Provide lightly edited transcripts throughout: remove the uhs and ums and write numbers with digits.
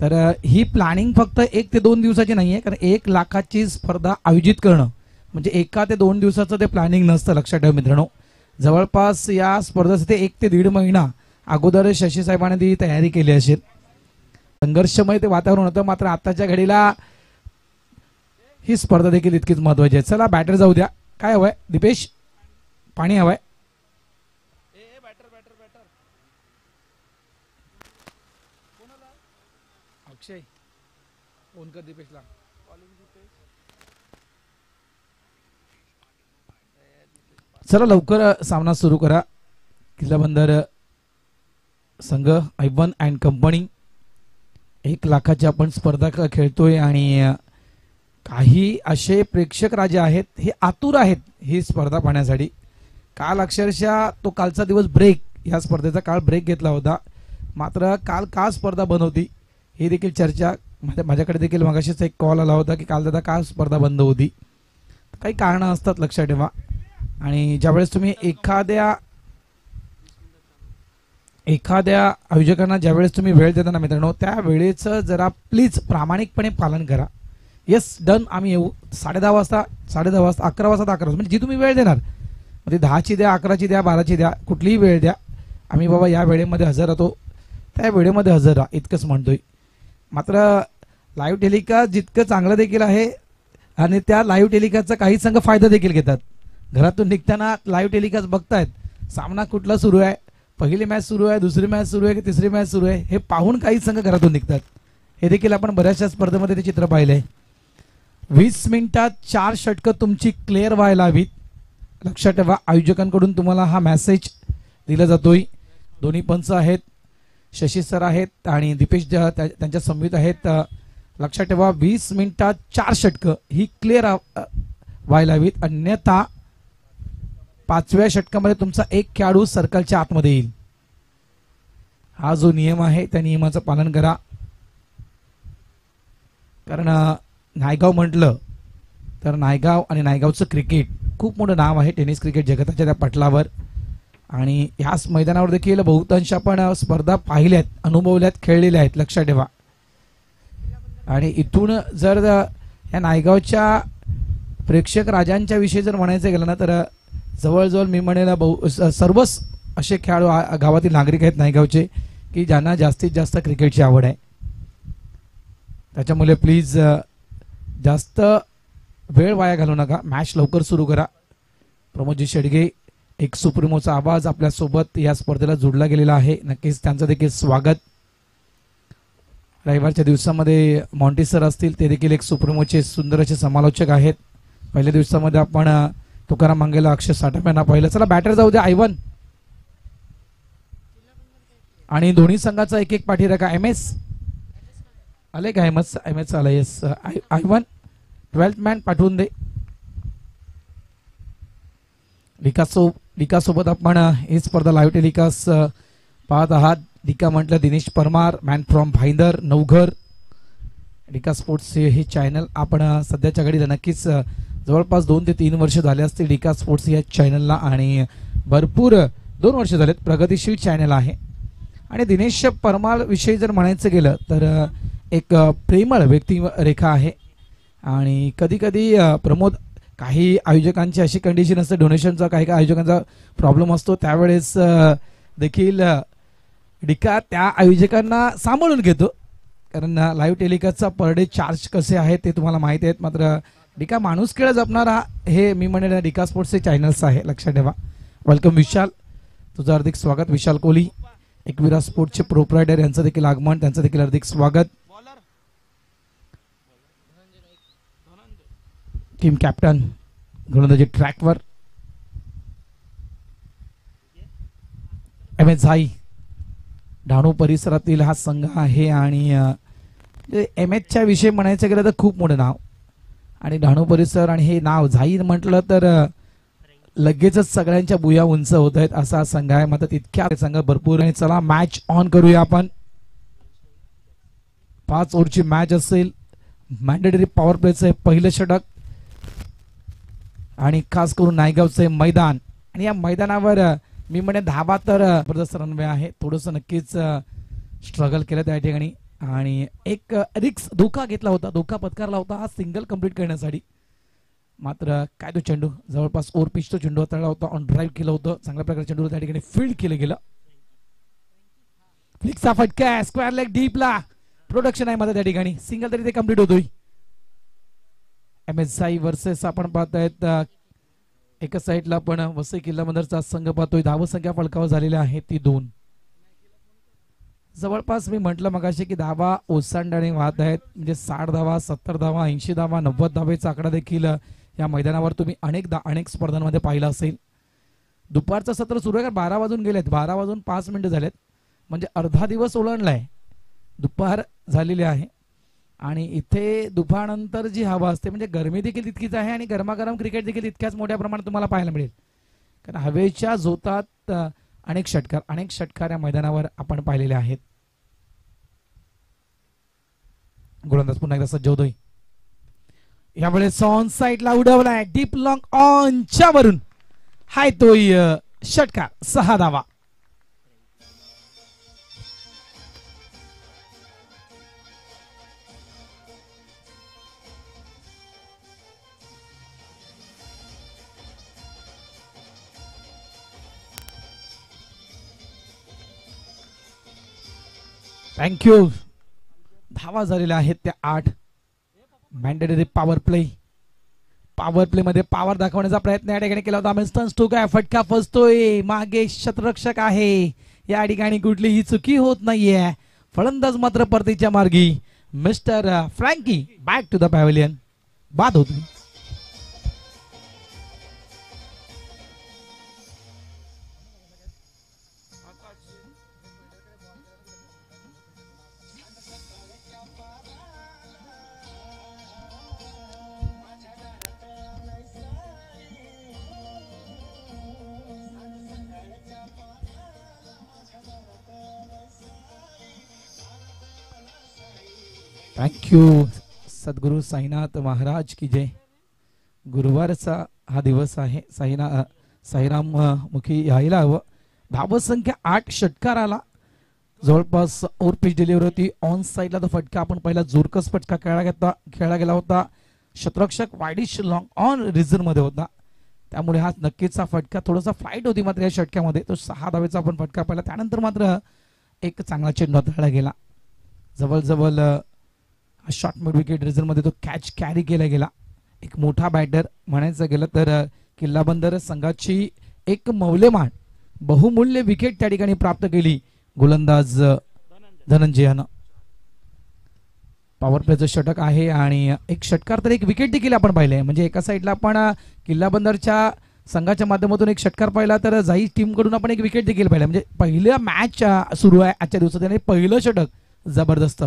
तर ही प्लॅनिंग फक्त 1 ते 2 दिवसाची नाहीये, कारण 1 लाखाची स्पर्धा आयोजित करणं म्हणजे 1 ते 2 दिवसाचं ते प्लॅनिंग नसतं. लक्षात ठेवा मित्रांनो, जवळपास या स्पर्धेसाठी 1 ते 1.5 महिना अगोदर शशी साहेबांनी ती तयारी केली असेल. संघर्षमय ते वातावरण होतं, मात्र आताच्या घडीला ही स्पर्धा देखील इतकीच महत्वाची आहे. चला बॅटर जाऊ द्या. काय हवंय दीपेश? पाणी हवंय. अक्षय फोन कर दीपेशला. चला लवकर सामना सुरू करा. किल्लाबंदर संघ आयवन अँड कंपनी 1 लाखाची आपण स्पर्धा खेळतोय आणि काही असे प्रेक्षक राजे आहेत, हे आतुर आहेत ही स्पर्धा पाहण्यासाठी. काल अक्षरशः तो कालचा दिवस ब्रेक, या स्पर्धेचा काल ब्रेक घेतला होता, मात्र काल का स्पर्धा बंद होती ही देखील चर्चा. माझ्याकडे देखील मगाशीच एक कॉल आला होता की काल दादा का स्पर्धा बंद होती. काही कारणं असतात लक्षात ठेवा. आणि ज्यावेळेस तुम्ही एखाद्या आयोजकांना ज्यावेळेस तुम्ही वेळ देता ना मित्रांनो, त्या वेळेचं जरा प्लीज प्रामाणिकपणे पालन करा. येस डन, आम्ही येऊ 10:30 वाजता, 11:30 वाजता म्हणजे जी तुम्ही वेळ देणार, म्हणजे 10ची द्या, 11ची द्या, 12ची द्या, कुठलीही वेळ द्या, आम्ही बाबा या वेळेमध्ये हजर राहतो, त्या वेळेमध्ये हजर राहा इतकंच म्हणतोय. मात्र लाईव्ह टेलिकास्ट जितकं चांगलं देखील आहे आणि त्या लाईव्ह टेलिकास्टचा काही संघ फायदा देखील घेतात. घरातून निघताना लाईव्ह टेलिकास्ट बघतायत, सामना कुठला सुरू आहे, पहिली मॅच सुरू आहे, दुसरी मॅच सुरू आहे की तिसरी मॅच सुरू आहे, हे पाहून काही संघ घरातून निघतात. हे देखील आपण बऱ्याचशा स्पर्धेमध्ये ते चित्र पाहिलंय. 20 मिनिटात 4 षटकं तुमची क्लिअर व्हायला हवीत. लक्षात ठेवा, आयोजकांकडून तुम्हाला हा मेसेज दिला जातोय. दोन्ही पंच आहेत, शशी सर आहेत आणि दीपेश त्यांच्या समवेत आहेत. लक्षात ठेवा 20 मिनिटात 4 षटकं ही क्लिअर व्हायला हवीत, अन्यथा 5व्या षटकामध्ये तुमचा एक खेळाडू सर्कलच्या आतमध्ये येईल. हा जो नियम आहे त्या नियमाचं पालन करा. कारण नायगाव म्हटलं तर नायगाव आणि नायगावचं क्रिकेट खूप मोठं नाव आहे टेनिस क्रिकेट जगताच्या त्या पटलावर. आणि ह्याच मैदानावर देखील बहुतांश आपण स्पर्धा पाहिल्यात, अनुभवल्यात, खेळलेल्या आहेत. लक्षात ठेवा. आणि इथून जर या नायगावच्या प्रेक्षक राजांच्या विषयी जर म्हणायचं गेलं ना, तर जवळजवळ मी म्हणेल सर्वच असे खेळाडू गावातील नागरिक आहेत नायगावचे की ज्यांना जास्तीत जास्त क्रिकेटची आवड आहे. त्याच्यामुळे प्लीज जास्त वेळ वाया घालू नका, मॅच लवकर सुरू करा. प्रमोदजी शेडगे, एक सुप्रीमोचा आवाज आपल्यासोबत या स्पर्धेला जोडला गेलेला आहे, नक्कीच त्यांचं देखील स्वागत. रविवारच्या दिवसामध्ये मॉन्टी सर असतील, ते देखील एक सुप्रीमोचे सुंदर असे समालोचक आहेत. पहिल्या दिवसामध्ये आपण तुकाराम मंगेला, अक्षय साठप्यांना पाहिलं. चला बॅटर जाऊ द्या आयवन. आणि दोन्ही संघाचा एक एक पाठीराखा. एमएस आले का? एमएस आला. येस आयवन 12th मॅन पाठवून दे. विकास सोबत आपण ही स्पर्धा लाईव्ह टेलिकास्ट पाहत आहात. डिका म्हटलं Dinesh Parmar, man from Bhayandar Navghar. Dika sports हे चॅनल आपण सध्याच्या घडीला नक्कीच जवळपास 2 ते 3 वर्ष झाले असतील डिका स्पोर्ट्स या चॅनलला, आणि भरपूर 2 वर्ष झालेत. प्रगतिशील चॅनल आहे. आणि दिनेश परमार विषयी जर म्हणायचं गेलं तर एक प्रेमळ व्यक्तिरेखा आहे. आणि कधी कधी प्रमोद, काही आयोजकांची अशी कंडिशन असते, डोनेशनचा काही आयोजकांचा प्रॉब्लेम असतो, त्यावेळेस देखील डिका त्या आयोजकांना सांभाळून घेतो. कारण लाईव्ह टेलिकास्टचा पर डे चार्ज कसे आहेत ते तुम्हाला माहिती आहेत. मात्र डिका माणूस खेळ जपणारा हे मी म्हणेन डिका स्पोर्ट्सचे चॅनल्स आहे. लक्षात ठेवा. वेलकम विशाल, तुझं हार्दिक स्वागत. विशाल कोहली, एकविरा स्पोर्ट्सचे प्रोप्रायटर, यांचं देखील आगमन, त्यांचं देखील हार्दिक स्वागत. टीम कॅप्टन गोलंदाजी ट्रॅकवर एम एस झाई. डहाणू परिसरातील हा संघ आहे. आणि एम एचच्या विषयी म्हणायचं गेलं तर खूप मोठं नाव, आणि डहाणू परिसर आणि हे नाव झाई म्हटलं तर लगेचच सगळ्यांच्या बुया उंच होत आहेत असा संघ आहे. मात्र तितक्या संघ भरपूर. आणि चला मॅच ऑन करूया आपण. 5 ओव्हरची मॅच असेल. मॅन्डेटरी पॉवर प्लेचं पहिलं षटक आणि खास करून नायगावचे मैदान. आणि या मैदानावर मी म्हणे धाबा तर जबरदस्त रनवे आहे. थोडंसं नक्कीच स्ट्रगल केलं त्या ठिकाणी. आणि एक रिक्स धोका घेतला होता, धोका पत्कारला होता हा सिंगल कंप्लीट करण्यासाठी. मात्र काय तो चेंडू जवळपास ओव्हर पिच तो चेंडू हाताळला होता, ऑन ड्राईव्ह केलं होतं, चांगल्या प्रकारे चेंडू त्या ठिकाणी फील्ड केलं गेलं. फ्लिकचा फटका स्क्वेअर लेग डीपला प्रोडक्शन आहे मध्ये त्या ठिकाणी, सिंगल तरी ते कंप्लीट होतोय. MSI वर्सेस आपण पाहतायत एका साईडला आपण वसई किल्लामंदरचा संघ पाहतोय. धावसंख्या फलकावर झालेल्या आहे ती 2. जवळपास मी म्हटलं मगाशी की धावा ओसांडाने वाहत आहेत, म्हणजे 60 धावा, 70 धावा, 80 धावा, 90 धावेचा आकडा देखील या मैदानावर तुम्ही अनेक स्पर्धांमध्ये पाहिला असेल. दुपारचं सत्र सुरू आहे, 12 वाजून गेलेत, 12 वाजून 5 मिनिटं झालेत, म्हणजे अर्धा दिवस ओलांडलाय, दुपार झालेली आहे. आणि इथे दुपारनंतर जी हवा असते म्हणजे गरमी देखील तितकीच आहे आणि गरमागरम क्रिकेट देखील तितक्याच मोठ्या प्रमाणात तुम्हाला पाहायला मिळेल. कारण हवेच्या झोतात अनेक षटकार या मैदानावर आपण पाहिलेले आहेत. गोलंदाज पुन्हा एकदा सज्ज होतोय. यावेळेस ऑन साइडला उडवलाय डीप लॉंग ऑनच्या वरून, हाय तोय षटकार, 6 धावा. थँक्यू. धावा झालेल्या आहेत त्या 8. मॅन्डेटरी पॉवर प्ले मध्ये पॉवर दाखवण्याचा प्रयत्न या ठिकाणी केला होता. मिस्टर स्टोक आहे, फटका फसतोय, मागे शतरक्षक आहे, या ठिकाणी कुठलीही चुकी होत नाहीये. फलंदाज मात्र परतीच्या मार्गी. Mister Frankie back to the pavilion. बाद होती. थँक्यू. सद्गुरू साईनाथ महाराज की जय. गुरुवारचा हा दिवस आहे, साईराम मुखी यायला हवं. धावसंख्या 8, षटकार आला, जवळपास ओव्हर पिच डिलिव्हरी होती. ऑन साइडला तो फटका आपण पहिला जोरकस फटका खेळला गेला होता. शतरक्षक वाईडिश लॉंग ऑन रिझन मध्ये होता, त्यामुळे हा नक्कीचा फटका थोडासा फ्लाईट होती. मात्र या षटक्यामध्ये तो 6 धावेचा आपण फटका पाहिला. त्यानंतर मात्र एक चांगला चेंडू हाताळला गेला. जवळजवळ शॉर्ट मिड विकेट रिझन मध्ये तो कॅच कॅरी केला गेला. एक मोठा बॅटर म्हणायचं गेलं तर किल्लाबंदर संघाची एक मौल्यवान बहुमूल्य विकेट त्या ठिकाणी प्राप्त केली गोलंदाज धनंजयानं. पॉवर प्लेचं षटक आहे आणि एक षटकार तर एक विकेट देखील आपण पाहिले. म्हणजे एका साईडला आपण किल्लाबंदरच्या संघाच्या माध्यमातून एक षटकार पाहिला, तर जाई टीम कडून आपण एक विकेट देखील पाहिला. म्हणजे पहिला मॅच सुरू आहे आजच्या दिवसात आणि पहिलं षटक जबरदस्त.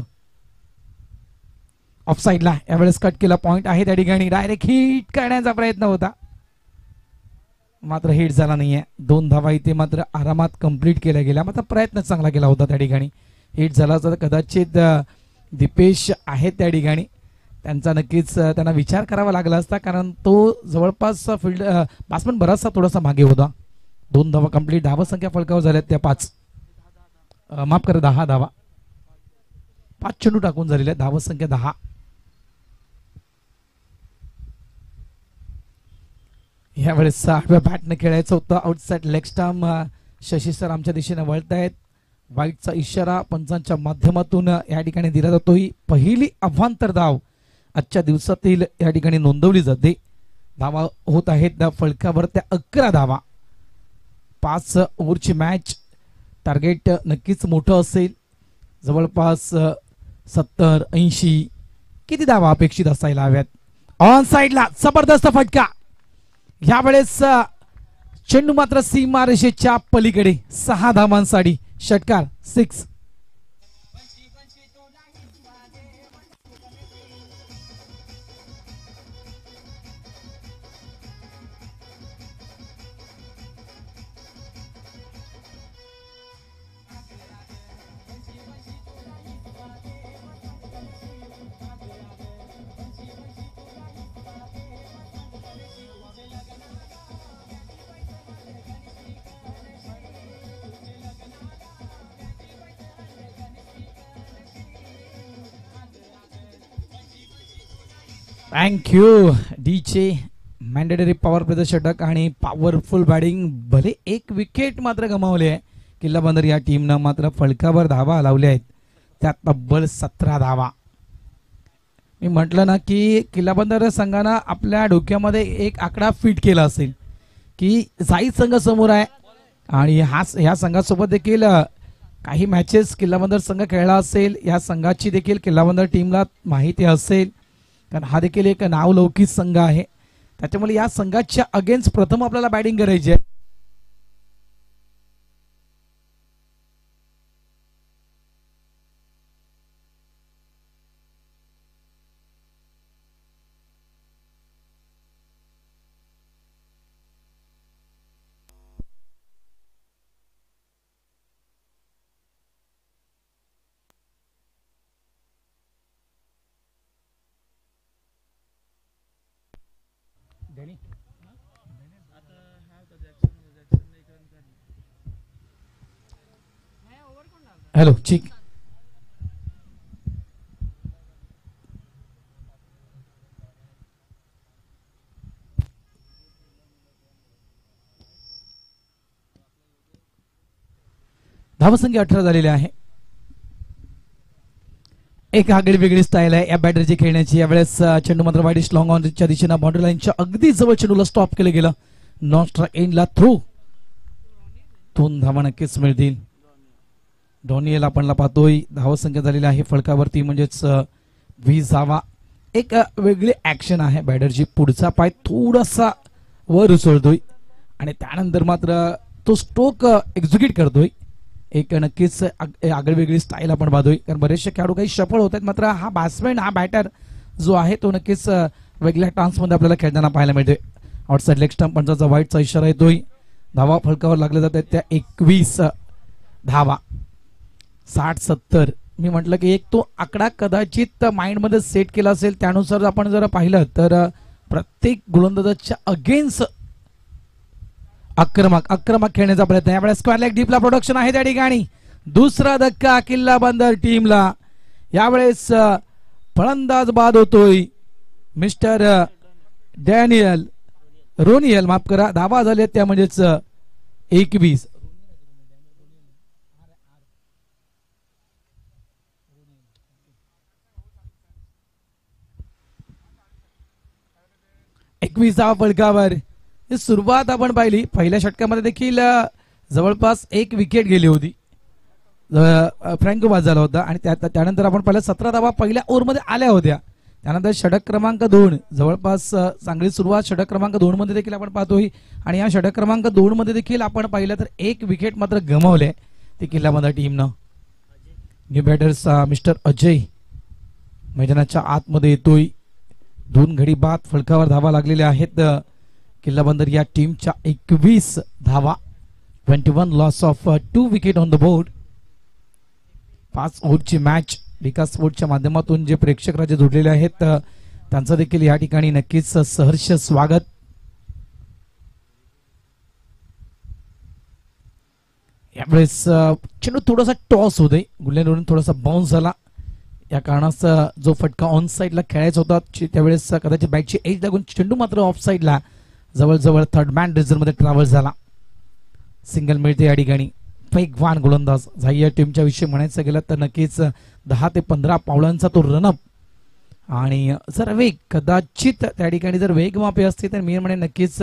ऑफ साइडला यावेळेस कट केला, पॉइंट आहे त्या ठिकाणी. डायरेक्ट हिट करण्याचा प्रयत्न होता, मात्र हिट झाला नाहीये. 2 धावा इथे मात्र आरामात कंप्लीट केल्या गेल्या. मात्र प्रयत्न चांगला केला होता त्या ठिकाणी. हिट झाला तर कदाचित दीपेश आहेत त्या ठिकाणी, त्यांचा नक्कीच त्यांना विचार करावा लागला असता, कारण तो जवळपास फील्ड बॅट्समन बराचसा थोडासा मागे होता. 2 धावा कंप्लीट. धावसंख्या फलकावर झाल्यात त्या 5, माफ करा 10 धावा. 5 चेंडू टाकून झालेल्या, धावसंख्या 10. यावेळेस आठव्या बॅटने खेळायचं होतं. Outside leg stump. Shashi sir आमच्या दिशेने वळतायत. वाईटचा इशारा पंचांच्या माध्यमातून या ठिकाणी दिला जातो. ही पहिली अवांतर धाव आजच्या दिवसातील या ठिकाणी नोंदवली जाते. धावा होत आहेत त्या फलकावर त्या 11 धावा. 5 ओव्हरची मॅच. टार्गेट नक्कीच मोठं असेल, जवळपास 70-80 किती धावा अपेक्षित असायला हव्यात. ऑन साइडला जबरदस्त फटका. यावेळेस चेंडू मात्र सीमारेषेच्या पलीकडे. 6 धावांसाठी षटकार, 6. थँक्यू डीचे. मॅन्डेटरी पॉवर प्लेचं षटक आणि पॉवरफुल बॅटिंग. भले एक विकेट मात्र गमावली आहे किल्ला बंदर या टीमनं, मात्र फलकावर धावा लावल्या आहेत त्यात तब्बल 17 धावा. मी म्हटलं ना की किल्ला बंदर संघानं आपल्या डोक्यामध्ये एक आकडा फिट केला असेल की साई संघ समोर आहे आणि ह्या संघासोबत देखील काही मॅचेस किल्ला बंदर संघ खेळला असेल. या संघाची देखील किल्ला बंदर टीमला माहिती असेल, कारण हा देखील एक नावलौकिक संघ आहे. त्याच्यामुळे या संघाच्या अगेन्स्ट प्रथम आपल्याला बॅटिंग करायची आहे. हॅलो ठीक. धावसंख्या 18 झालेली आहे. एक आगळी वेगळी स्टाईल आहे या बॅटरची खेळण्याची. यावेळेस चेंडू मात्र वाईडिश लॉंग ऑनच्या दिशेनं बाउंड्री लाईनच्या अगदी जवळ चेंडूला स्टॉप केलं गेलं. नॉन स्ट्राइक एंडला थ्रू. 2 धावा नक्कीच मिळतील. डॉनियल आपणला पाहतोय. धावसंख्या झालेली आहे फलकावरती म्हणजेच 20 धावा. एक वेगळी ऍक्शन आहे बॅटरची. पुढचा पाय थोडासा वर उचलतोय आणि त्यानंतर मात्र तो स्ट्रोक एक्झिक्यूट करतोय. एक नक्कीच आगळीवेगळी स्टाईल आपण पाहतोय, कारण बरेचसे खेळाडू काही सफळ होत आहेत, मात्र हा बॅट्समॅन हा बॅटर जो आहे तो नक्कीच वेगळ्या टान्समध्ये आपल्याला खेळताना पाहायला मिळतोय. आउटसाइड लेग स्टंप पंचाचा वाईटचा इशारा येतोय. धावा फलकावर लागल्या जात आहेत त्या 21 धावा. 60-70. मी म्हटलं की एक तो आकडा कदाचित माइंडमध्ये सेट केला असेल, त्यानुसार आपण जर पाहिलं तर प्रत्येक गोलंदाजाच्या अगेन्स्ट आक्रमक खेळण्याचा प्रयत्न. यावेळेस स्क्वेअर लेग डीपला प्रोडक्शन आहे त्या ठिकाणी. दुसरा धक्का किल्ला बंदर टीमला. यावेळेस फलंदाज बाद होतोय मिस्टर रोनियल, माफ करा. धावा झाल्या त्या म्हणजेच 21. धावा फलकावर. सुरुवात आपण पाहिली पहिल्या षटकामध्ये देखील जवळपास 1 विकेट गेली होती. फ्रँको बाद झाला होता आणि त्यानंतर आपण पाहिलं 17 धावा पहिल्या ओव्हरमध्ये आल्या होत्या. त्यानंतर षटक क्रमांक 2 जवळपास चांगली सुरुवात षटक क्रमांक 2 मध्ये देखील आपण पाहतोय. आणि या षटक क्रमांक 2 मध्ये देखील आपण पाहिलं तर 1 विकेट मात्र गमावले ते किल्ला बंदर टीमनं. न्यू बॅटर्स मिस्टर अजय मैदानाच्या आतमध्ये येतोय. 2 घडी बाद फलकावर धावा लागलेल्या आहेत किल्ला बंदर या टीमच्या. 21 धावा. 21 loss of 2 wicket on the board. 5 ओव्हरची मॅच. विकास स्पोर्टच्या माध्यमातून जे प्रेक्षक राजे जोडलेले आहेत त्यांचं देखील या ठिकाणी नक्कीच सहर्ष स्वागत. यावेळेस चेंडू थोडासा टॉस होतोय, गुल्ह्यावरून थोडासा बाउन्स झाला. या कारणाचा जो फटका ऑन साइडला खेळायचा होता त्यावेळेस कदाचित बॅटची एज लागून चेंडू मात्र ऑफ साइडला जवळजवळ थर्ड मॅन रिझर्व मध्ये ट्रॅव्हल झाला. सिंगल मिळते या ठिकाणी. वेगवान गोलंदाज झाई टीमच्या विषयी म्हणायचं गेलं तर नक्कीच 10 ते 15 पावलांचा तो रनअप. आणि जर वेग कदाचित त्या ठिकाणी जर वेग मापे असते तर मी म्हणे नक्कीच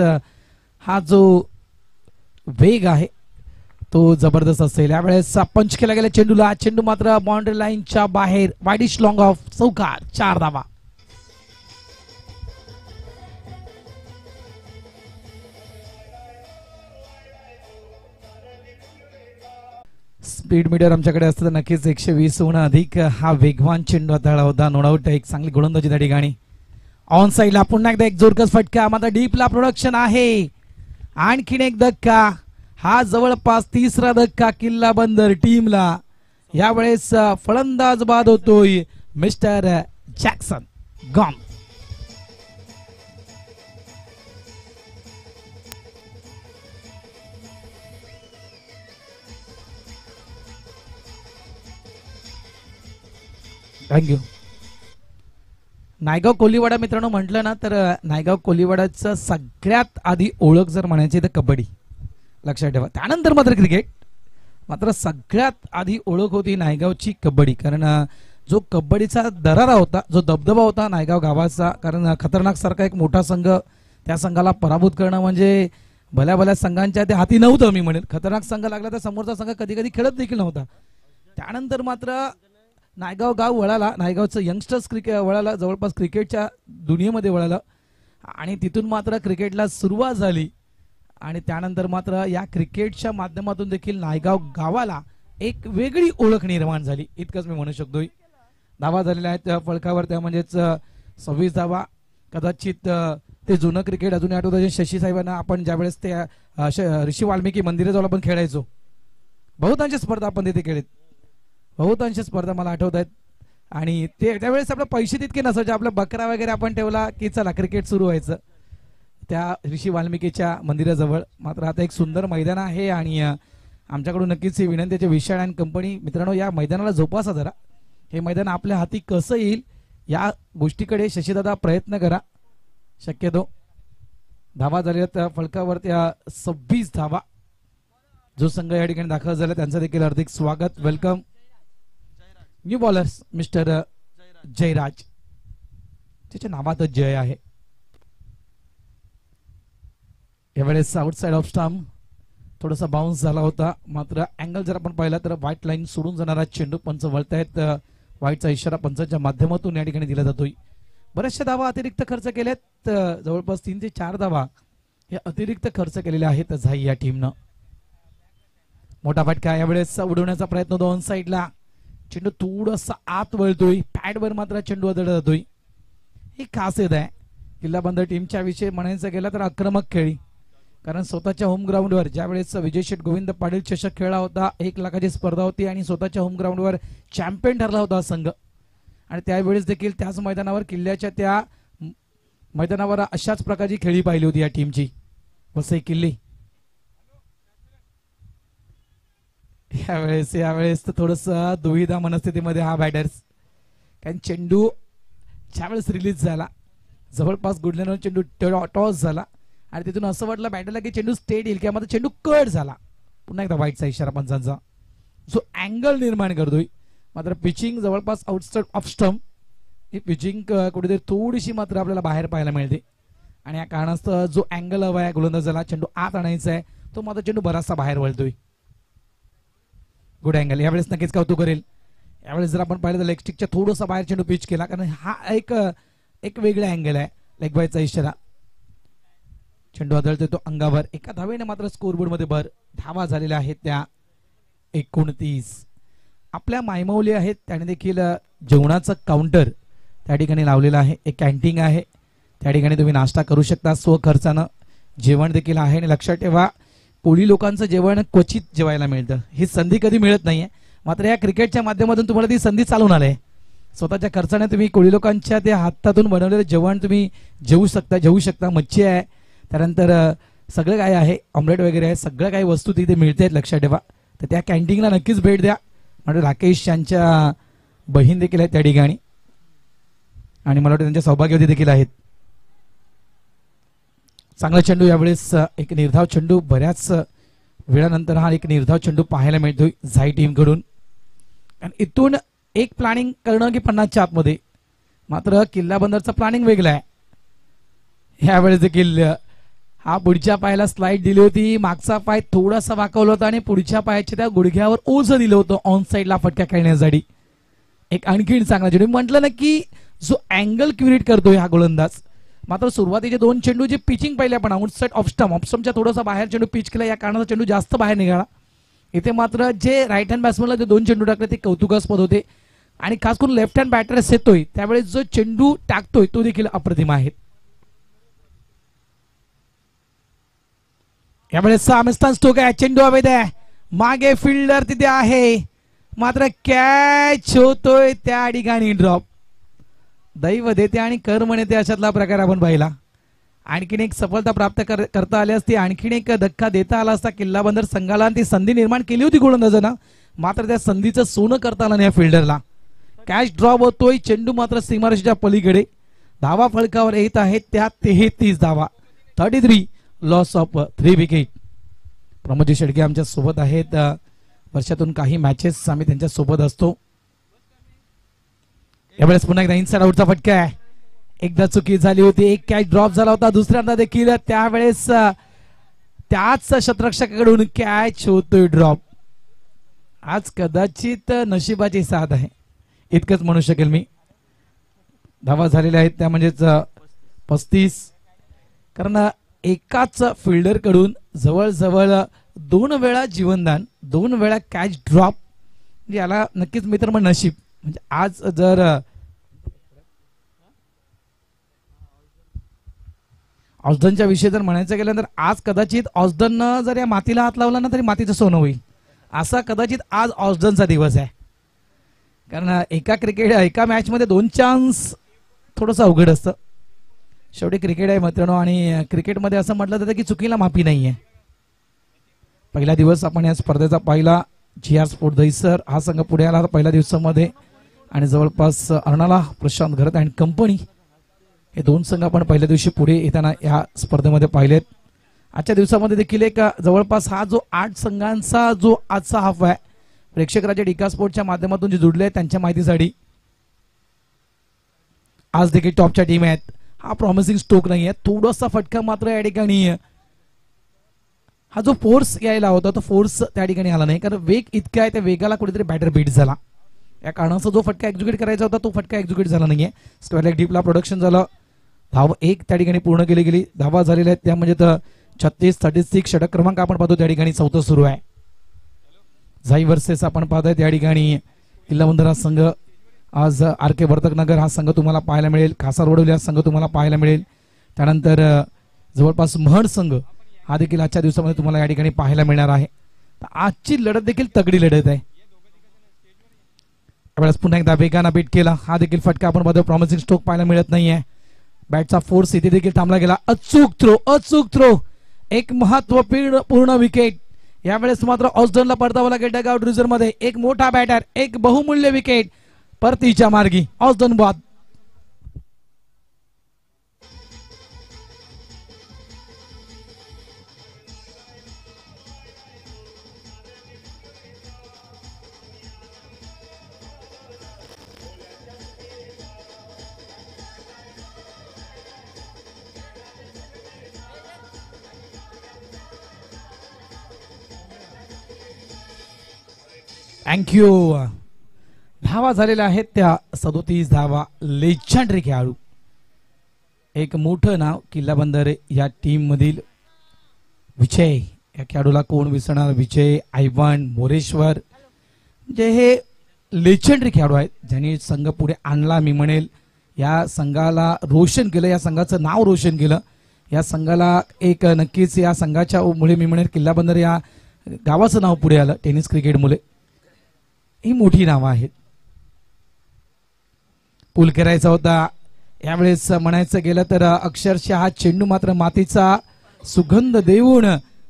हा जो वेग आहे तो जबरदस्त असेल. यावेळेस पंच केला गेला चेंडूला. चेंडू मात्र बाउंड्री लाईनच्या बाहेर. Widish long of. चौकार. 4 धावा. स्पीड मीटर आमच्याकडे असतं तर नक्कीच 120 होणं अधिक हा वेगवान चेंडू हाताळला होता. नो डाऊट एक चांगली गोलंदाजी त्या ठिकाणी. ऑन साइडला पुन्हा एकदा एक जोरकस फटका. मात्र डीपला प्रोडक्शन आहे. आणखीन एक धक्का. हा जवळपास 3रा धक्का किल्ला बंदर टीमला. यावेळेस फलंदाज बाद होतोय mister Jackson. Gone. Thank you. Naigaon Koliwada मित्रांनो म्हटलं ना तर नायगाव कोलीवाडाचं सगळ्यात आधी ओळख जर म्हणायची तर कबड्डी लक्षात ठेवा. त्यानंतर मात्र क्रिकेट, मात्र सगळ्यात आधी ओळख होती नायगावची कबड्डी. कारण जो कबड्डीचा दरारा होता, जो दबदबा होता नायगाव गावाचा, कारण खतरनाक सारखा एक मोठा संघ, त्या संघाला पराभूत करणं म्हणजे भल्या भल्या संघांच्या त्या हाती नव्हतं. मी म्हणेल खतरनाक संघ लागला तर समोरचा संघ कधी कधी खेळत देखील नव्हता. त्यानंतर मात्र नायगाव गाव वळाला, नायगावचं यंगस्टर्स वळाला, जवळपास क्रिकेटच्या दुनियेमध्ये वळालं आणि तिथून मात्र क्रिकेटला सुरुवात झाली. आणि त्यानंतर मात्र या क्रिकेटच्या माध्यमातून देखील नायगाव गावाला एक वेगळी ओळख निर्माण झाली, इतकंच मी म्हणू शकतोय. धावा झालेल्या आहेत फलकावर, त्या म्हणजेच 26 धावा. कदाचित ते जुनं क्रिकेट अजूनही आठवतं, शशी साहेबांना आपण ज्यावेळेस ते ऋषी वाल्मिकी मंदिराजवळ आपण खेळायचो, बहुतांश स्पर्धा आपण तिथे खेळत, बहुतांश स्पर्धा मला आठवत आहेत. आणि ते त्यावेळेस आपले पैसे तितके नसायचे, आपला बकरा वगैरे आपण ठेवला की चला क्रिकेट सुरू व्हायचं त्या ऋषी वाल्मिकीच्या मंदिराजवळ. मात्र आता एक सुंदर मैदान आहे आणि आमच्याकडून नक्कीच ही विनंतीचे विशाल अँड कंपनी मित्रांनो, या मैदानाला जोपासा जरा. हे मैदान आपल्या हाती कसं येईल या गोष्टीकडे शशीदादा प्रयत्न करा शक्यतो. धावा झाल्या फलकावर त्या 26 धावा. जो संघ या ठिकाणी दाखल झाला त्यांचं देखील हार्दिक स्वागत, welcome. New bowlers mister Jayraj, त्याच्या नावातच जय आहे. यावेळेस आउटसाइड ऑफ स्टंप थोडासा बाउन्स झाला होता, मात्र अँगल जर आपण पाहिला तर व्हाईट लाईन सोडून जाणारा चेंडू पंच वळतायत. व्हाईटचा इशारा पंचांच्या माध्यमातून या ठिकाणी दिला जातोय. बऱ्याचशा धावा अतिरिक्त खर्च केल्यात, जवळपास 3 ते 4 धावा हे अतिरिक्त खर्च केलेले आहेत झाई या टीमनं. मोठा फटका यावेळेस उडवण्याचा प्रयत्न दोन साईडला, चेंडू थोडासा आत वळतोय, पॅडवर मात्र चेंडू आदळला जातोय. ही खासियत आहे किल्ला बंद टीमच्या विषयी म्हणायचं गेलं तर आक्रमक खेळी. कारण स्वतःच्या होम ग्राउंडवर ज्यावेळेस विजय शेठ गोविंद पाटील चषक खेळला होता, 1 लाखाची स्पर्धा होती आणि स्वतःच्या होम ग्राउंडवर चॅम्पियन ठरला होता संघ. आणि त्यावेळेस देखील त्याच मैदानावर किल्ल्याच्या त्या मैदानावर अशाच प्रकारची खेळी पाहिली होती या टीमची वसई किल्ली. यावेळेस थोडस दुविधा मनस्थितीमध्ये हा बॅटर्स, कारण चेंडू ज्यावेळेस रिलीज झाला जवळपास गुडल्यानं चेंडू टॉस झाला आणि तिथून असं वाटलं बॅटरला की चेंडू स्टेट येईल किंवा मात्र चेंडू कट झाला. पुन्हा एकदा व्हाईटचा इशारा पंचांचा, जो अँगल निर्माण करतोय. मात्र पिचिंग जवळपास आउटसाइड ऑफ स्टंप, ही पिचिंग कुठेतरी थोडीशी मात्र आपल्याला बाहेर पाहायला मिळते. आणि या कारणास्तव जो अँगल हवा आहे गोलंदाजाला चेंडू आत आणायचा आहे, तो मात्र चेंडू बराचसा बाहेर वळतोय. गुड अँगल, यावेळेस नक्कीच कौतुक करेल. यावेळेस जर आपण पाहिलं तर लेग स्टिकच्या थोडासा बाहेर चेंडू पिच केला, कारण हा एक वेगळा अँगल आहे. लेग बायचा इशारा, चेंडू आदळतोय तो अंगावर. एका धावेने मात्र स्कोरबोर्ड मध्ये भर. धावा झालेल्या आहेत त्या 29. आपल्या मायमौली आहेत त्याने देखील जेवणाचं काउंटर त्या ठिकाणी लावलेलं आहे. एक कॅन्टीन आहे, त्या ठिकाणी तुम्ही नाश्ता करू शकता स्वखर्चानं. जेवण देखील आहे. आणि लक्षात ठेवा, कोळी लोकांचं जेवण क्वचित जेवायला मिळतं, ही संधी कधी मिळत नाहीये. मात्र या क्रिकेटच्या माध्यमातून तुम्हाला ती संधी चालून आली. स्वतःच्या खर्चाने तुम्ही कोळी लोकांच्या त्या हातातून बनवलेलं जेवण तुम्ही जेवू शकता. मच्छी आहे, त्यानंतर सगळं काय आहे, ऑमलेट वगैरे आहे, सगळं काही वस्तू तिथे मिळते, लक्षात ठेवा. तर त्या कॅन्टीनला नक्कीच भेट द्या. म्हणजे राकेश यांच्या बहीण देखील आहेत त्या ठिकाणी आणि मला वाटतं त्यांच्या सौभाग्यवती देखील आहेत. चांगला चेंडू यावेळेस, एक निर्धाव चेंडू, बऱ्याच वेळानंतर हा एक निर्धाव चेंडू पाहायला मिळतोय झाई टीम कडून. आणि इथून एक प्लॅनिंग करणं की 50च्या आतमध्ये, मात्र किल्ला बंदरचं प्लॅनिंग वेगळं आहे. यावेळेस देखील हा पुढच्या पायाला स्लाइड दिली होती, मागचा पाय थोडासा वाकवला होता आणि पुढच्या पायाच्या त्या गुडघ्यावर ओझं दिलं होतं ऑन साईडला फटका खेळण्यासाठी. एक आणखीन चांगला चेंडू, म्हटलं ना की जो अँगल क्रिएट करतोय हा गोलंदाज. मात्र सुरुवातीचे 2 चेंडू जे पिचिंग पाहिले आपण आउटसाइड ऑफ स्टंपच्या थोडासा बाहेर चेंडू पिच केला, या कारणाचा चेंडू जास्त बाहेर निघाला. इथे मात्र जे राईट हँड बॅट्समनला जे 2 चेंडू टाकले ते कौतुकास्पद होते. आणि खास करून लेफ्ट हँड बॅटर्स येतोय त्यावेळेस जो चेंडू टाकतोय तो देखील अप्रतिम आहे. यावेळेस सामस्तान स्टोक आहे, चेंडू अवैध आहे, मागे फिल्डर तिथे आहे, मात्र कॅच होतोय त्या ठिकाणी ड्रॉप. दैव देते आणि कर्म नेते अशातला प्रकार आपण पाहिला. आणखीन एक सफलता प्राप्त करता आली असती, आणखीन एक धक्का देता आला असता किल्ला बंदर संघाला. ती संधी निर्माण केली होती गोलंदाजानं, मात्र त्या संधीचं सोनं करता आलं नाही या फिल्डरला. कॅच ड्रॉप होतोय, चेंडू मात्र सीमारेषेच्या पलीकडे. धावा फलकावर येत आहेत त्या 33 धावा, 33 loss of 3 wicket. Pramod ji Shedge आमच्या सोबत आहेत. वर्षातून काही मॅचेस आम्ही त्यांच्या सोबत असतो. यावेळेस पुन्हा एकदा इनसाइड आउटचा फटका आहे. एकदा चुकी झाली होती, एक कॅच ड्रॉप झाला होता, दुसऱ्यांदा देखील त्यावेळेस त्याच शतरक्षकाकडून कॅच होतोय ड्रॉप. आज कदाचित नशिबाची साथ आहे इतकंच म्हणू शकेल मी. धावा झालेल्या आहेत त्या म्हणजेच 35. कारण एकाच फिल्डर कडून जवळजवळ 2 वेळा जीवनदान, 2 वेळा कॅच ड्रॉप. याला नक्कीच मित्र मग नशीब. म्हणजे आज जर ऑस्डनच्या विषयी जर म्हणायचं गेलं तर आज कदाचित ऑस्डननं जर या मातीला हात लावला ना तरी मातीचं सोनं होईल, असा कदाचित आज ऑस्डनचा दिवस आहे. कारण एका मॅच मध्ये 2 चान्स थोडंसं अवघड असतं. शेवटी क्रिकेट आहे मित्रांनो, आणि क्रिकेटमध्ये असं म्हटलं जातं की चुकीला माफी नाहीये. पहिला दिवस आपण या स्पर्धेचा पाहिला. GR स्पोर्ट दहिसर हा संघ पुढे आला पहिल्या दिवसामध्ये, आणि जवळपास अर्नाला प्रशांत घरत अँड कंपनी हे 2 संघ आपण पहिल्या दिवशी पुढे येताना या स्पर्धेमध्ये पाहिलेत. आजच्या दिवसामध्ये देखील एक जवळपास हा जो 8 संघांचा जो आजचा हाफ आहे, प्रेक्षक राजा डिका स्पोर्टच्या माध्यमातून जे जुडले आहेत त्यांच्या माहितीसाठी आज देखील टॉपच्या टीम आहेत. हा प्रॉमिसिंग स्ट्रोक नाही आहे, थोडासा फटका मात्र या ठिकाणी हा जो फोर्स यायला होता तो फोर्स त्या ठिकाणी आला नाही, कारण वेग इतका आहे त्या वेगाला कुठेतरी बॅटर बीट झाला. या कारणाचा जो फटका एक्झिक्यूट करायचा होता तो फटका एक्झिक्यूट झाला नाहीये. स्क्वेअर लेग डीपला प्रोडक्शन झालं. धाव 1 त्या ठिकाणी पूर्ण केली गेली. धावा झालेल्या आहेत त्या म्हणजे 36, 36 षटक क्रमांक आपण पाहतो त्या ठिकाणी 4थं सुरू आहे. झाई वर्सेस आपण पाहतोय त्या ठिकाणी किल्लावंदर हा संघ. आज RK वर्तकनगर हा संघ तुम्हाला पाहायला मिळेल. कासारवडवली हा संघ तुम्हाला पाहायला मिळेल. त्यानंतर जवळपास महड संघ हा देखील आजच्या दिवसामध्ये तुम्हाला या ठिकाणी पाहायला मिळणार आहे. आजची लढत देखील तगडी लढत आहे. त्यावेळेस पुन्हा एकदा वेगानं बीट केला. हा देखील फटका आपण पाहतो, प्रॉमिसिंग स्ट्रोक पाहायला मिळत नाहीये. बॅटचा फोर्स इथे देखील थांबला गेला. अचूक थ्रो एक महत्वपूर्ण विकेट. यावेळेस मात्र ऑस्डनला पडतावा लागेल डगआउट रिझर्व मध्ये. एक मोठा बॅटर, एक बहुमूल्य विकेट परतीच्या मार्गी ऑस्डन बाद. थँक्यू. धावा झालेल्या आहेत त्या 37 धावा. लेजेंडरी खेळाडू, एक मोठं नाव किल्ला बंदर या टीम मधील विजय. या खेळाडूला कोण विसरणार? विजय आयवान मोरेश्वर, जे हे लेजेंडरी खेळाडू आहेत ज्यांनी संघ पुढे आणला. मी म्हणेल या संघाला रोशन केलं, या संघाचं नाव रोशन केलं. या संघाला एक नक्कीच या संघाच्या मुळे मी म्हणेल किल्ला बंदर या गावाचं नाव पुढे आलं टेनिस क्रिकेट मुळे. ही मोठी नावं आहेत. पूल करायचा होता यावेळेस म्हणायचं गेलं तर अक्षरशः हा चेंडू मात्र मातीचा सुगंध देऊन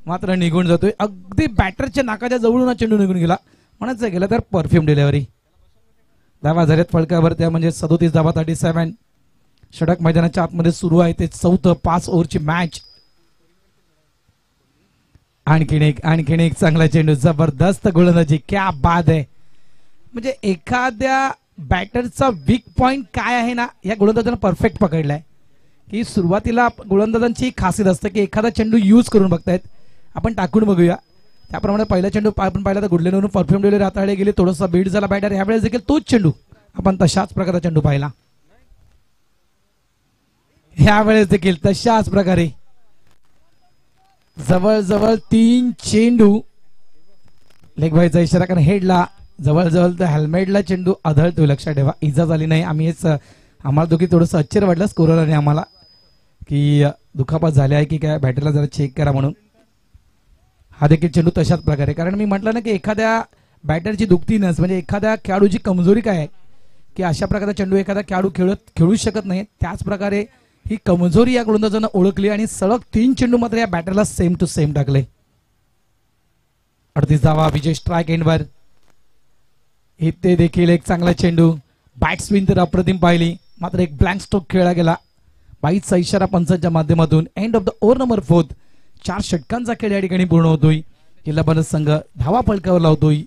मात्र निघून जातोय. अगदी बॅटरच्या नाकाच्या जवळून हा चेंडू निघून गेला. म्हणायचं गेलं तर परफ्यूम डिलिव्हरी. धावा झाल्यात फलकावर त्या म्हणजे 37 धावा 37. षटक मैदानाच्या आतमध्ये सुरू आहे ते 4थं 5 ओव्हरची मॅच. आणखीन एक चांगला चेंडू, जबरदस्त गोलंदाजी, क्या बात आहे. म्हणजे एखाद्या बॅटरचा वीक पॉइंट काय आहे ना, या गोलंदाजानं परफेक्ट पकडलाय. की सुरुवातीला गोलंदाजांची खासियत असते की एखादा चेंडू यूज करून बघतायत, आपण टाकून बघूया. त्याप्रमाणे पहिला चेंडू आपण पाहिला तर गुडलेनवरून परफ्यूम डिलिव्हरी हाताळले गेले, थोडासा बीट झाला बॅटर. यावेळेस देखील तोच चेंडू आपण तशाच प्रकारचा चेंडू पाहिला. यावेळेस देखील तशाच प्रकारे जवळजवळ 3 चेंडू. लेग बायचा इशारा, कारण हेडला जवळजवळ तर हेल्मेटला चेंडू आदळतोय. लक्षात ठेवा, इजा झाली नाही. आम्ही हेच आम्हाला दोघी थोडंसं आश्चर्य वाटलं स्कोररने आम्हाला की दुखापत झाली आहे की काय, बॅटरला जरा चेक करा म्हणून. हा देखील चेंडू तशाच प्रकारे, कारण मी म्हटलं ना की एखाद्या बॅटरची दुखती नस म्हणजे एखाद्या खेळाडूची कमजोरी काय आहे की अशा प्रकारचा चेंडू एखादा खेळाडू खेळू शकत नाही. त्याच प्रकारे ही कमजोरी या गोलंदाजानं ओळखली आणि सलग 3 चेंडू मात्र या बॅटरला सेम टू सेम टाकले. 38 धावा. विजय स्ट्राईक एंडवर. इथे देखील एक चांगला चेंडू. बॅट्समॅन तर अप्रतिम पाहिली, मात्र एक ब्लँक स्ट्रोक खेळला गेला. 22चा इशारा पंचांच्या माध्यमातून end of the over number 4. 4 षटकांचा खेळ या ठिकाणी पूर्ण होतोय. किल्ला बंदर संघ धावा फलकावर लावतोय.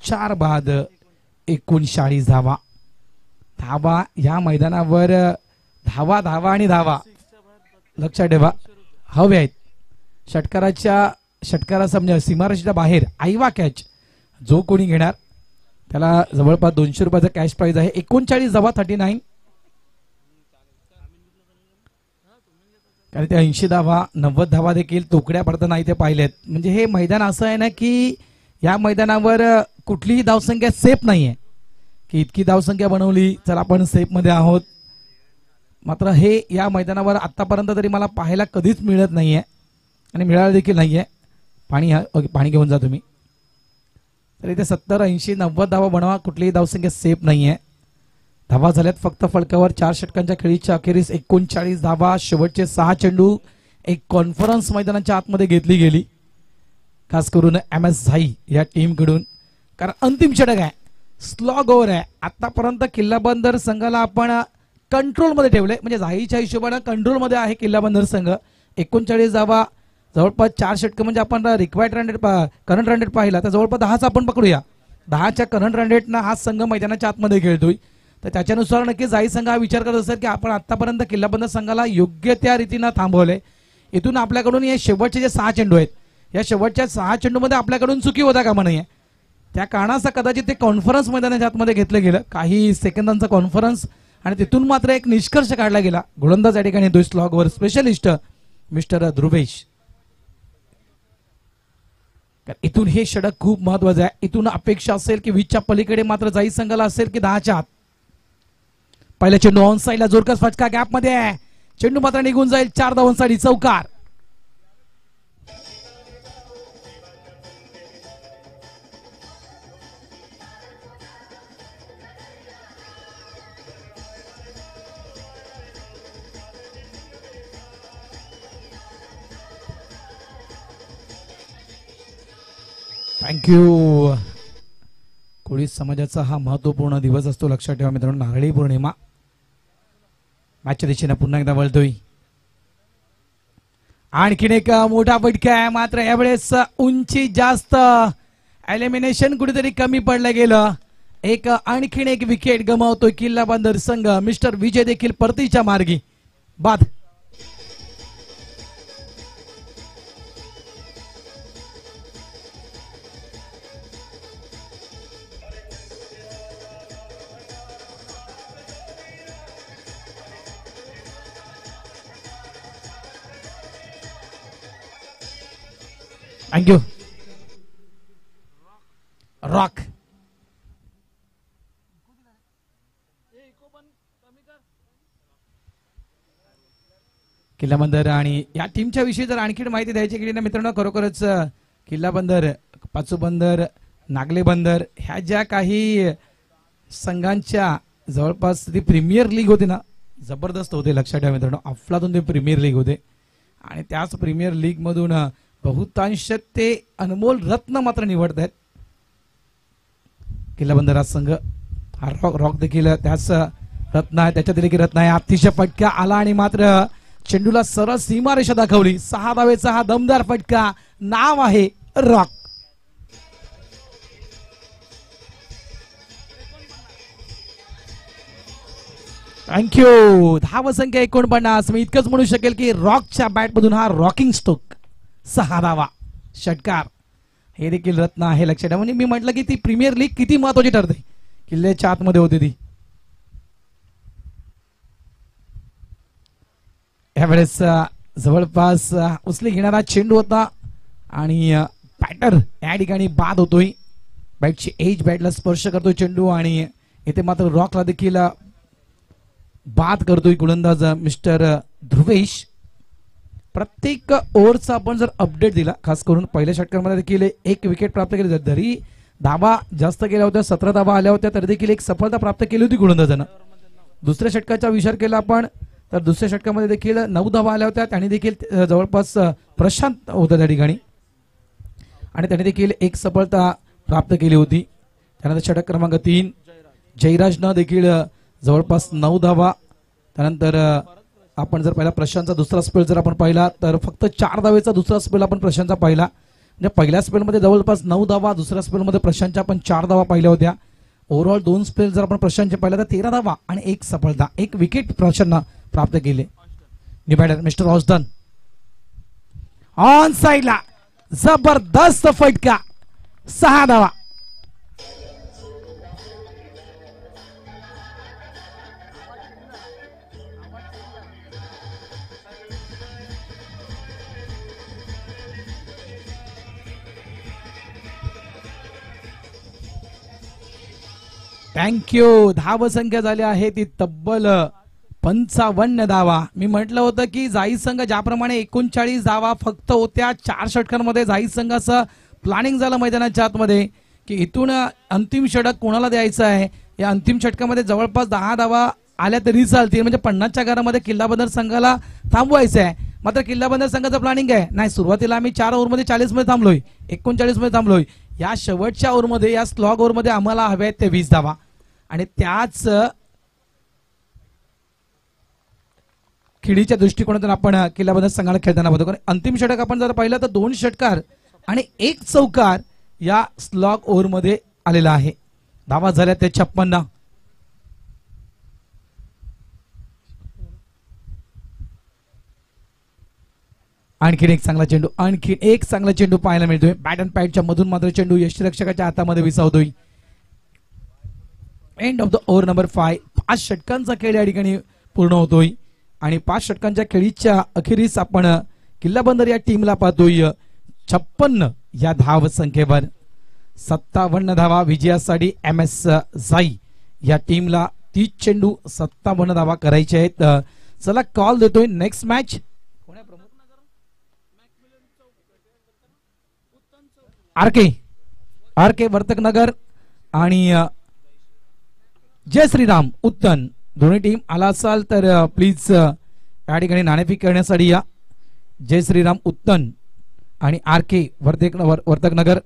4 बाद 39 धावा. धावा या मैदानावर धावा धावा आणि धावा लक्षात ठेवा हवे आहेत. षटकाराचा म्हणजे सीमारेषेच्या बाहेर आईवा कॅच जो कोणी घेणार त्याला जवळपास 200 रुपयाचा कॅश प्राइज आहे. 39 धावा 39. कारण ते 80 धावा 90 धावा देखील तोकड्या पडताना इथे पाहिलेत. म्हणजे हे मैदान असं आहे ना की या मैदानावर कुठलीही धावसंख्या सेफ नाहीये की इतकी धावसंख्या बनवली चला आपण सेफ मध्ये आहोत. मात्र हे या मैदानावर आतापर्यंत तरी मला पाहायला कधीच मिळत नाहीये आणि मिळालं देखील नाहीये. पाणी घेऊन जा तुम्ही. तर इथे 70 80 90 धावा बनवा कुठलीही धावसंख्या सेफ नाहीये. धावा झाल्यात फक्त फलकावर 4 षटकांच्या खेळीच्या अखेरीस 39 धावा. शेवटचे 6 चेंडू एक कॉन्फरन्स मैदानाच्या आतमध्ये घेतली गेली खास करून MS झाई या टीम कडून. कारण अंतिम षटक आहे स्लॉग ओव्हर आहे. आतापर्यंत किल्ला बंदर संघाला आपण कंट्रोल मध्ये ठेवले म्हणजे झाईच्या हिशोबाने कंट्रोल मध्ये आहे किल्ला बंदर संघ. 39 धावा जवळपास 4 षटक म्हणजे आपण required run rate current run rate पाहिला तर जवळपास 10चा आपण पकडूया. 10च्या करंट रन रेटनं हा संघ मैदानाच्या आतमध्ये खेळतोय. तर त्याच्यानुसार नक्की जाई संघ हा विचार करत असेल की आपण आतापर्यंत किल्ला बंदर संघाला योग्य त्या रीतीनं थांबवले. इथून आपल्याकडून हे शेवटचे जे 6 चेंडू आहेत या शेवटच्या 6 चेंडूमध्ये आपल्याकडून चुकी होता कामा नाहीये. त्या कारणाचा कदाचित ते कॉन्फरन्स मैदानाच्या आतमध्ये घेतलं गेलं काही सेकंदांचा कॉन्फरन्स आणि तिथून मात्र एक निष्कर्ष काढला गेला. गोलंदाज या ठिकाणी येतोय स्लॉगवर स्पेशलिस्ट मिस्टर ध्रुवेश. इथून हे षटक खूप महत्वाचं आहे. इथून अपेक्षा असेल की 20च्या पलीकडे मात्र जाई संघाला असेल की 10च्या आत. पहिला चेंडू ऑन साईडला जोरकस फटका गॅप मध्ये आहे. चेंडू मात्र निघून जाईल 4 धावांसाठी चौकार. थँक्यू. कोळी समाजाचा हा महत्वपूर्ण दिवस असतो लक्षात ठेवा मित्रांनो. नारळी पौर्णिमा. मॅचच्या दिशेने पुन्हा एकदा वळतोय. आणखीन एक मोठा फटका आहे मात्र यावेळेस उंची जास्त एलिमिनेशन कुठेतरी कमी पडलं गेलं. आणखीन एक विकेट गमावतोय किल्ला बंदर संघ. मिस्टर विजय देखील परतीच्या मार्गी. बाद. थँक्यू. रॉक. किल्ला बंदर आणि या टीमच्या विषयी जर आणखी माहिती द्यायची गेली ना मित्रांनो खरोखरच किल्ला बंदर पाचू बंदर नागले बंदर ह्या ज्या काही संघांच्या जवळपास ती प्रीमियर लीग होती ना जबरदस्त होते. लक्षात ठेवा मित्रांनो अफलातून ते प्रीमियर लीग होते आणि त्याच प्रीमियर लीग मधून बहुतांश ते अनमोल रत्न मात्र निवडत आहेत. किल्ला बंदर हा संघ हा रॉक देखील त्याच रत्न आहे त्याच्यात देखील रत्न आहे. अतिशय फटका आला आणि मात्र चेंडूला सरळ सीमारेषा दाखवली. 6 धावेचा हा दमदार फटका. नाव आहे रॉक. थँक्यू. धावसंख्या 49. मी इतकंच म्हणू शकेल की रॉकच्या बॅटमधून हा रॉकिंग स्ट्रोक 6 धावा षटकार हे देखील रत्न आहे. लक्षात ठेवा. म्हणजे मी म्हटलं की ती प्रीमियर लीग किती महत्वाची ठरते. किल्ल्याच्या आतमध्ये होती ती. यावेळेस जवळपास उचली घेणारा चेंडू होता आणि बॅटर या ठिकाणी बाद होतोय. बॅटची एज बॅटला स्पर्श करतोय चेंडू आणि इथे मात्र रॉकला देखील बाद करतोय गोलंदाज मिस्टर ध्रुवेश. प्रत्येक ओव्हरचा आपण जर अपडेट दिला खास करून पहिल्या षटकामध्ये देखील 1 विकेट प्राप्त केली. जरी धावा जास्त केल्या होत्या 17 धावा आल्या होत्या तरी देखील एक सफलता प्राप्त केली होती गोलंदाजानं. दुसऱ्या षटकाचा विचार केला आपण तर दुसऱ्या षटकामध्ये देखील 9 धावा आल्या होत्या. त्यांनी देखील जवळपास प्रशांत होता त्या ठिकाणी आणि त्यांनी देखील एक सफलता प्राप्त केली होती. त्यानंतर षटक क्रमांक 3 जयराजनं देखील जवळपास 9 धावा त्यानंतर आपण जर पहिला प्रशांतचा दुसरा स्पेल जर आपण पाहिला तर फक्त 4 धावेचा दुसरा स्पेल आपण प्रशांतचा पाहिला. म्हणजे पहिल्या स्पेलमध्ये जवळपास 9 धावा, दुसऱ्या स्पेलमध्ये प्रशांतच्या पण 4 धावा पाहिल्या होत्या. ओव्हरऑल 2 स्पेल जर आपण प्रशांतचे पाहिला तर 13 धावा आणि 1 सफलता, 1 विकेट प्रशांतनं प्राप्त केले. डिबॅटर मिस्टर ऑस्टन ऑन साइडला जबरदस्त फटका, 6 धावा. थँक्यू. धावसंख्या झाली आहे ती तब्बल 55 धावा. मी म्हटलं होतं की जाई संघ ज्याप्रमाणे 39 धावा फक्त होत्या 4 षटकांमध्ये, जाई संघाचं प्लॅनिंग झालं मैदानाच्या आतमध्ये की इथून अंतिम षटक कोणाला द्यायचं आहे. या अंतिम षटकामध्ये जवळपास 10 धावा आल्या तरी चालतील, म्हणजे 50च्या घरामध्ये किल्लाबंदर संघाला थांबवायचं आहे. मात्र किल्लाबंदर संघाचं प्लॅनिंग आहे नाही, सुरुवातीला आम्ही 4 ओव्हरमध्ये 40 मध्ये थांबलोय, 39 मध्ये थांबलोय. या शेवटच्या ओव्हरमध्ये, या स्लॉग ओव्हरमध्ये आम्हाला हव्या आहेत ते 20 धावा. आणि त्याच खेळीच्या दृष्टिकोनातून आपण किल्लाबंदर संघाला खेळताना बघतो. कारण अंतिम षटक आपण जर पाहिलं तर 2 षटकार आणि 1 चौकार या स्लॉग ओव्हरमध्ये आलेला आहे. धावा झाल्या ते 56. आणखीन एक चांगला चेंडू, आणखीन एक चांगला चेंडू पाहायला मिळतोय. बॅट अँड पॅडच्या मधून मात्र चेंडू यष्टीरक्षकाच्या हातामध्ये विसावतोय. End of the over number 5. 5 षटकांचा खेळ या ठिकाणी पूर्ण होतोय आणि 5 षटकांच्या खेळीच्या अखेरीस आपण किल्लाबंदर या टीमला पाहतोय 56 या धाव संख्येवर. 57 धावा विजयासाठी MS जाई या टीमला 30 चेंडू 57 धावा करायचे आहेत. चला कॉल देतोय नेक्स्ट मॅच. आर के वर्तकनगर आणि जय श्रीराम उत्तन, दोन्ही टीम आला असाल तर प्लीज या ठिकाणी नाणेफेक करण्यासाठी या. जय श्रीराम उत्तन आणि RK वर्तकनगर,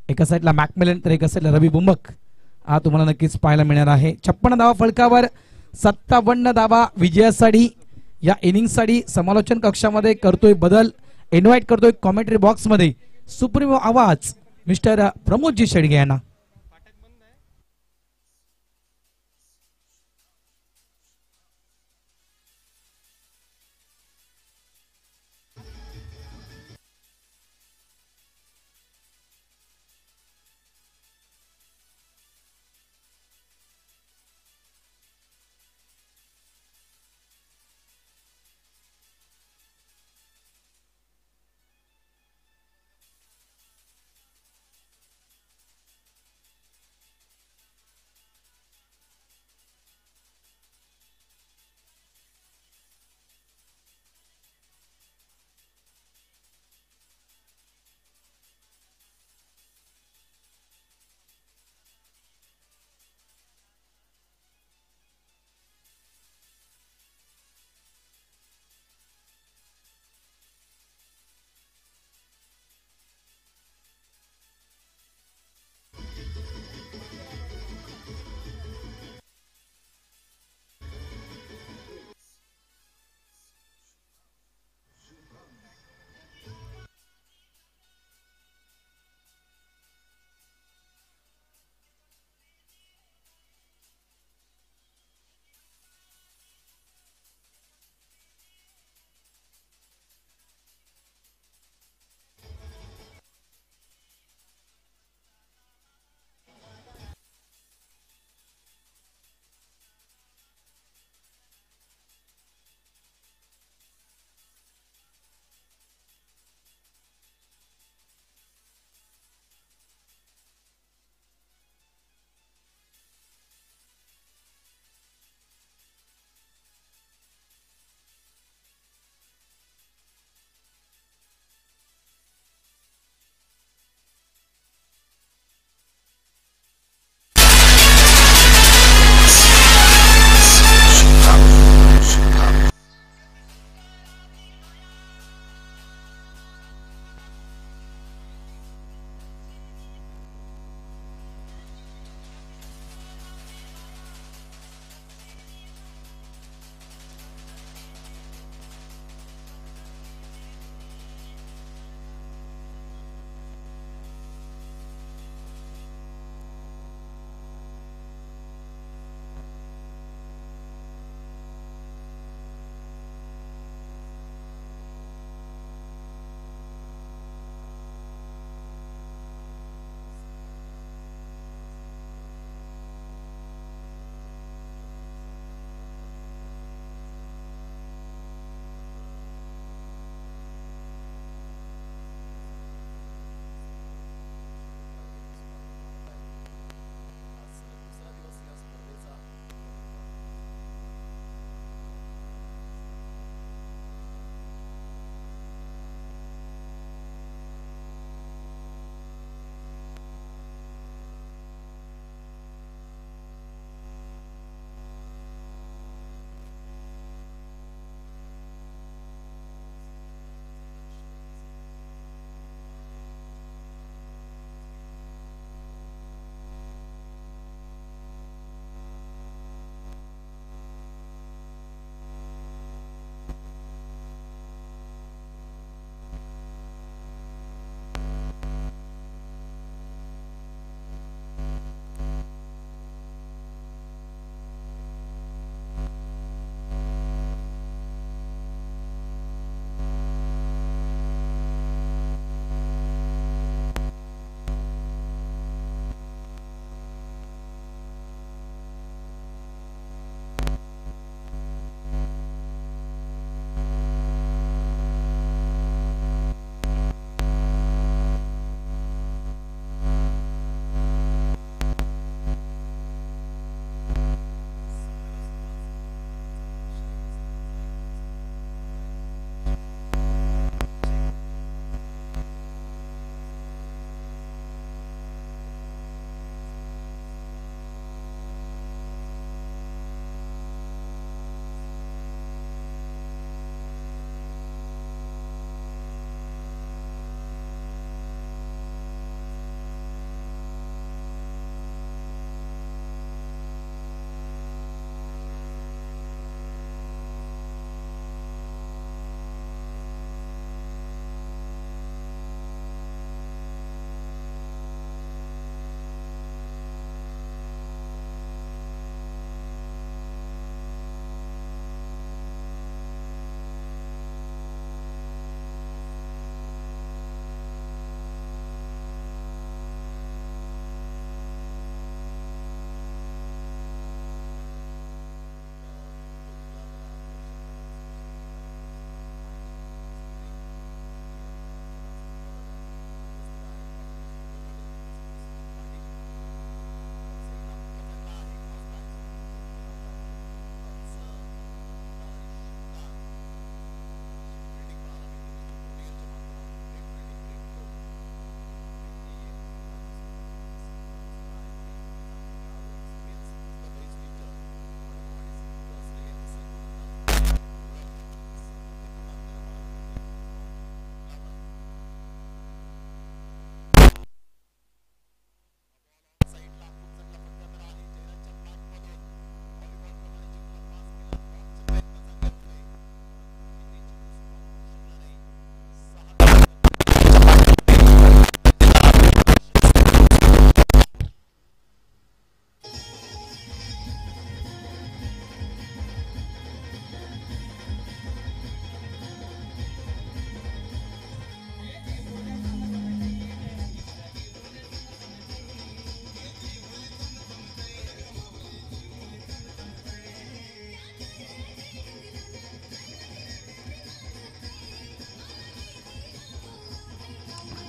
एका साईडला मॅकमिलन तर एका साईडला रवी बुंबक, हा तुम्हाला नक्कीच पाहायला मिळणार आहे. 56 धावा फलकावर, 57 धावा विजयासाठी. या इनिंगसाठी समालोचन कक्षामध्ये करतोय बदल, इन्व्हाइट करतोय कॉमेंट्री बॉक्स मध्ये सुप्रीमो आवाज मिस्टर प्रमोदजी शेडगे यांना.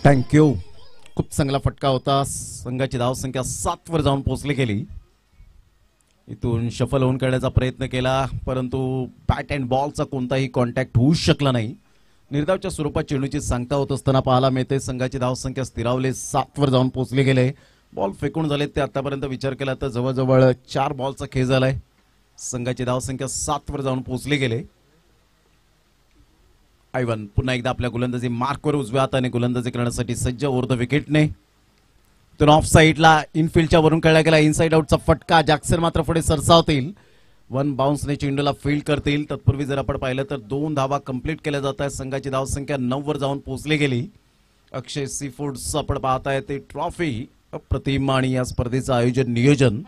थँक्यू. खूप चांगला फटका होता. संघाची धावसंख्या 7 वर जाऊन पोहोचली गेली. इथून शफल होऊन करण्याचा प्रयत्न केला परंतु बॅट अँड बॉलचा कोणताही कॉन्टॅक्ट होऊ शकला नाही. निर्धावच्या स्वरूपात चेंडूची सांगता होत असताना पाहायला मिळते. संघाची धावसंख्या स्थिरावली, 7 वर जाऊन पोहोचले गेले. बॉल फेकून झाले ते आतापर्यंत विचार केला तर जवळजवळ 4 बॉलचा खेळ झालाय. संघाची धावसंख्या 7 वर जाऊन पोहोचले गेले. आयवन पुन्हा एकदा आपल्या गोलंदाजी मार्कवर उजव्या हाताने गोलंदाजी करण्यासाठी सज्ज ओव्हर द विकेटने. तर ऑफ साईडला इनफिल्डच्या वरून खेळला गेला इनसाइड आउटचा फटका. जॅक्सन मात्र पुढे सरसावतील. 1 बाउन्सने चेंडूला फील्ड करतील. तत्पूर्वी जर आपण पाहिलं तर 2 धावा कंप्लीट केल्या जात आहेत. संघाची धावसंख्या 9 वर जाऊन पोहोचली गेली. अक्षय सी फूड्स आपण पाहताय ते ट्रॉफी अप्रतिम आणि या स्पर्धेचं आयोजन नियोजन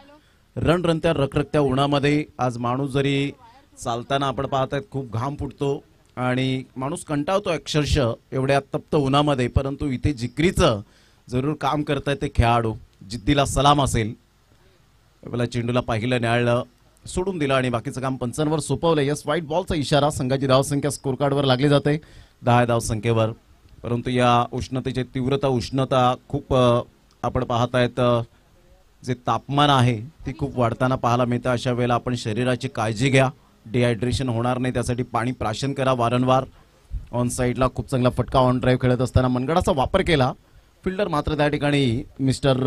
रणरणत्या रखरखत्या उन्हामध्ये. आज माणूस जरी चालताना आपण पाहतायत खूप घाम फुटतो आणि माणूस कंटाळतो अक्षरशः एवढ्या तप्त उन्हामध्ये, परंतु इथे जिकरीचं जरूर काम करतायत ते खेळाडू. जिद्दीला सलाम असेल. आपल्याला चेंडूला पाहिलं, न्याळलं, सोडून दिलं आणि बाकीचं काम पंचांवर सोपवलं. यस, व्हाईट बॉलचा इशारा. संघाची धावसंख्या स्कोर कार्डवर लागली जाते 10 धावसंख्येवर. परंतु या उष्णतेची तीव्रता उष्णता खूप आपण पाहतायत जे तापमान आहे ती खूप वाढताना पाहायला मिळतं. अशा वेळेला आपण शरीराची काळजी घ्या. डिहायड्रेशन होणार नाही त्यासाठी पाणी प्राशन करा वारंवार. ऑन साईडला खूप चांगला फटका ऑन ड्राईव्ह खेळत असताना मनगडाचा वापर केला. फिल्डर मात्र त्या ठिकाणी मिस्टर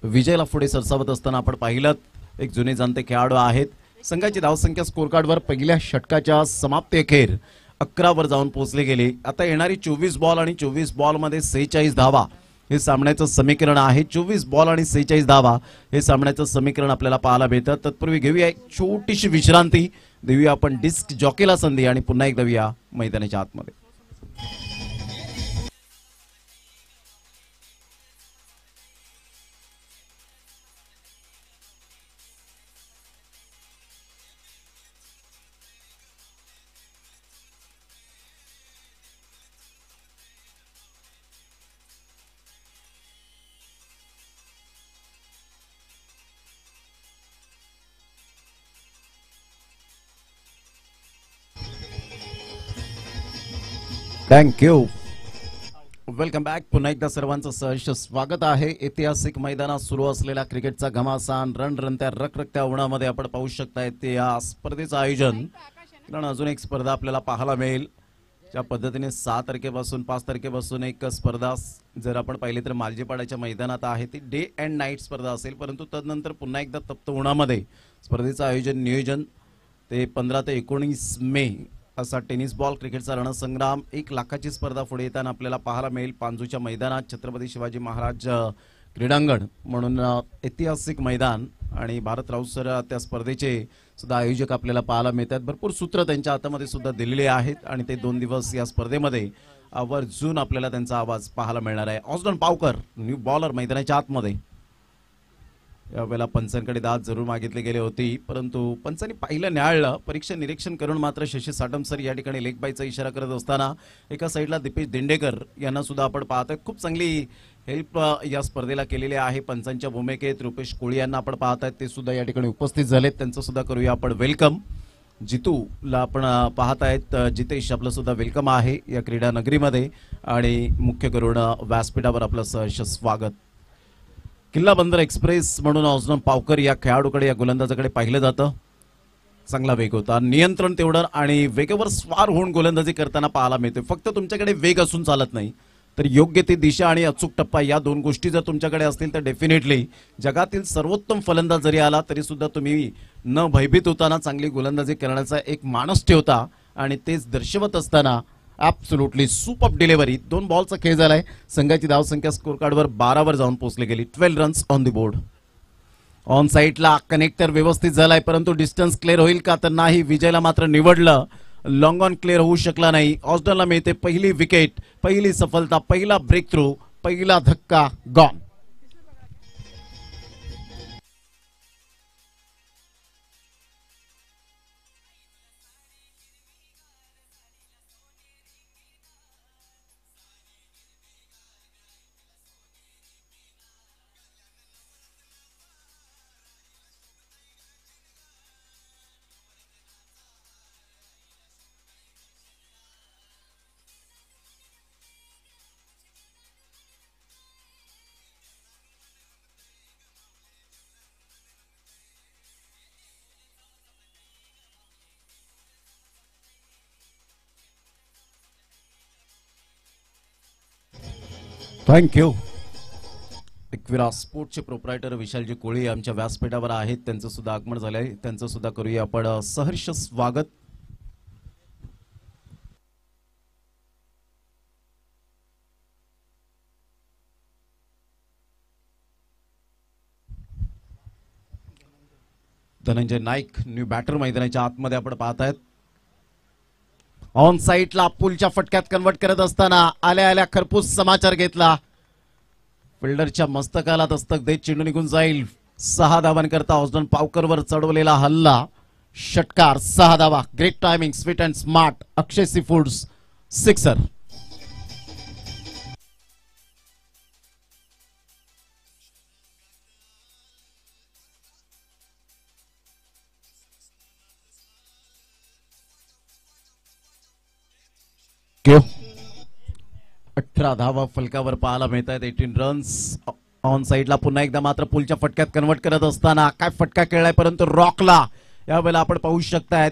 विजयला पुढे सरसावत असताना आपण पाहिलं. एक जुने जाणते खेळाडू आहेत. संघाची धावसंख्या स्कोर कार्डवर पहिल्या षटकाच्या समाप्तीअखेर 11 वर जाऊन पोहोचले गेले. आता येणारी 24 बॉल आणि 24 बॉलमध्ये 46 धावा हे सामन्याचं समीकरण आहे. 24 बॉल आणि 46 धावा हे सामन्याचं समीकरण आपल्याला पाहायला मिळतं. तत्पूर्वी घेऊया एक छोटीशी विश्रांती, देऊया आपण डिस्क जॉकीला संधी आणि पुन्हा एकदा येऊया मैदानाच्या आतमध्ये. थँक्यू. Welcome back. पुन्हा एकदा सर्वांचं सहर्ष स्वागत आहे. ऐतिहासिक मैदानात सुरू असलेला क्रिकेटचा घमासान रणरणत्या रखरखत्या उन्हामध्ये आपण पाहू शकताय ते या स्पर्धेचं आयोजन. कारण अजून एक स्पर्धा आपल्याला पाहायला मिळेल. ज्या पद्धतीने 6 तारखेपासून 5 तारखेपासून एक स्पर्धा जर आपण पाहिली तर मालजीपाड्याच्या मैदानात आहे ती डे अँड नाईट स्पर्धा असेल. परंतु तदनंतर पुन्हा एकदा तप्त उन्हामध्ये स्पर्धेचं आयोजन नियोजन ते 15 ते 19 मे असा टेनिस बॉल क्रिकेटचा रणसंग्राम. 1 लाखाची स्पर्धा पुढे येताना आपल्याला पाहायला मिळेल पांजूच्या मैदानात. छत्रपती शिवाजी महाराज क्रीडांगण म्हणून ऐतिहासिक मैदान आणि भारत राऊत सर त्या स्पर्धेचे सुद्धा आयोजक आपल्याला पाहायला मिळतात. भरपूर सूत्र त्यांच्या हातामध्ये सुद्धा दिलेले आहेत आणि ते 2 दिवस या स्पर्धेमध्ये आवर्जून आपल्याला त्यांचा आवाज पाहायला मिळणार आहे. ऑस्डन पावकर न्यू बॉलर मैदानाच्या आतमध्ये. यावेळेला पंचांकडे दाद जरूर मागितली गेली होती परंतु पंचांनी पाहिलं, न्याळलं. परीक्षा निरीक्षण करून मात्र शशी साटम सर या ठिकाणी लेग बायचा इशारा करत असताना एका साईडला दीपेश दिंडेकर यांना सुद्धा आपण पाहतोय खूप चांगली हेल्प या स्पर्धेला केलेली आहे पंचांच्या भूमिकेत. रुपेश कोळी यांना आपण पाहतायत ते सुद्धा या ठिकाणी उपस्थित झालेत. त्यांचं सुद्धा करूया आपण वेलकम. जितूला आपण पाहतायत. जितेश आपलं सुद्धा वेलकम आहे या क्रीडा नगरीमध्ये आणि मुख्य करून व्यासपीठावर आपलं सहर्ष स्वागत. किल्ला बंदर एक्सप्रेस म्हणून ऑस्डन पावकर या खेळाडूकडे या गोलंदाजाकडे पाहिलं जातं. चांगला वेग होता, नियंत्रण तेवढं आणि वेगावर स्वार होऊन गोलंदाजी करताना पाहायला मिळते. फक्त तुमच्याकडे वेग असून चालत नाही तर योग्य ती दिशा आणि अचूक टप्पा या 2 गोष्टी जर तुमच्याकडे असतील तर डेफिनेटली जगातील सर्वोत्तम फलंदाज जरी आला तरी सुद्धा तुम्ही न भयभीत होताना चांगली गोलंदाजी करण्याचा एक मानस ठेवता आणि तेच दर्शवत असताना ॲब्सोल्युटली सुपर डिलिव्हरी. 2 बॉलचा खेळ झालाय. संघाची धावसंख्या स्कोर कार्डवर 12 वर जाऊन पोहोचली गेली. 12 runs on the board. On साईडला कनेक्टर व्यवस्थित झालाय परंतु डिस्टन्स क्लिअर होईल का तर नाही. विजयला मात्र निवडलं. लॉंग ऑन क्लिअर होऊ शकला नाही. ऑस्डनला मिळते पहिली विकेट, पहिली सफलता, पहिला ब्रेक थ्रू, पहिला धक्का गॉन. थँक्यू. एकविरा स्पोर्टचे प्रोप्रायटर विशालजी कोळी आमच्या व्यासपीठावर आहेत. त्यांचं सुद्धा आगमन झालंय. त्यांचं सुद्धा करूया आपण सहर्ष स्वागत. धनंजय नाईक न्यू बॅटर मैदानाच्या आतमध्ये आपण पाहतायत. ऑन साईडला पुलच्या फटक्यात कन्वर्ट करत असताना आल्या आल्या खरपूस समाचार घेतला. फिल्डरच्या मस्तकाला दस्तक देत चेंडू निघून जाईल. 6 धावांकरता ऑस्डन पावकरवर चढवलेला हल्ला, षटकार, 6 धावा. Great timing, sweet and smart. Akshay sea foods, sixer. क्यों 18 धावा फलकावर पाहायला मिळत आहेत. 18 रन्स ऑन साईडला. पुन्हा एकदा मात्र पुलच्या फटक्यात कन्वर्ट करत असताना काय फटका खेळलाय, परंतु रॉकला यावेळेला आपण पाहू शकतायत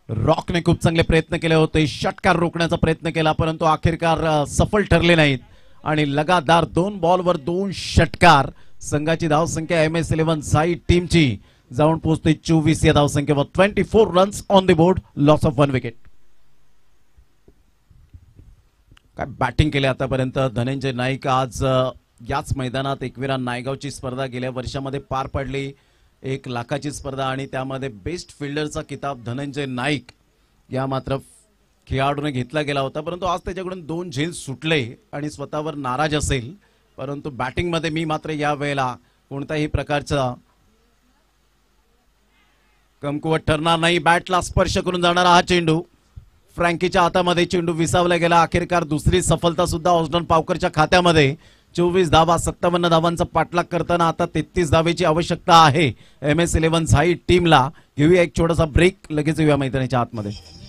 रॉकने खूप चांगले प्रयत्न केले होते. षटकार रोखण्याचा प्रयत्न केला, परंतु अखेरकार सफल ठरले नाहीत आणि लगातार 2 बॉलवर 2 षटकार. संघाची धावसंख्या MS11 साई टीमची जाऊन पोहोचते 24 या धावसंख्येवर. 24 runs on the board, loss of 1 wicket. काय बॅटिंग केले आतापर्यंत धनंजय नाईक. आज याच मैदानात एकविरा नायगावची स्पर्धा गेल्या वर्षामध्ये पार पडली. 1 लाखाची स्पर्धा आणि त्यामध्ये बेस्ट फिल्डरचा किताब धनंजय नाईक या मात्र खेळाडूने घेतला गेला होता. परंतु आज त्याच्याकडून 2 झेल सुटले आणि स्वतःवर नाराज असेल, परंतु बॅटिंगमध्ये मी मात्र या वेळेला कोणत्याही प्रकारचा कमकुवत ठरणार नाही. बॅटला स्पर्श करून जाणारा हा चेंडू फ्रँकीच्या हातामध्ये चेंडू विसावला गेला. अखेरकार दुसरी सफलता सुद्धा ऑस्डन पावकरच्या खात्यामध्ये. 24 धावा, 57 धावांचा पाठलाग करताना आता 33 धावेची आवश्यकता आहे MS11 साई टीमला. घेऊया एक छोटासा ब्रेक, लगेच येऊया मैदानाच्या आतमध्ये.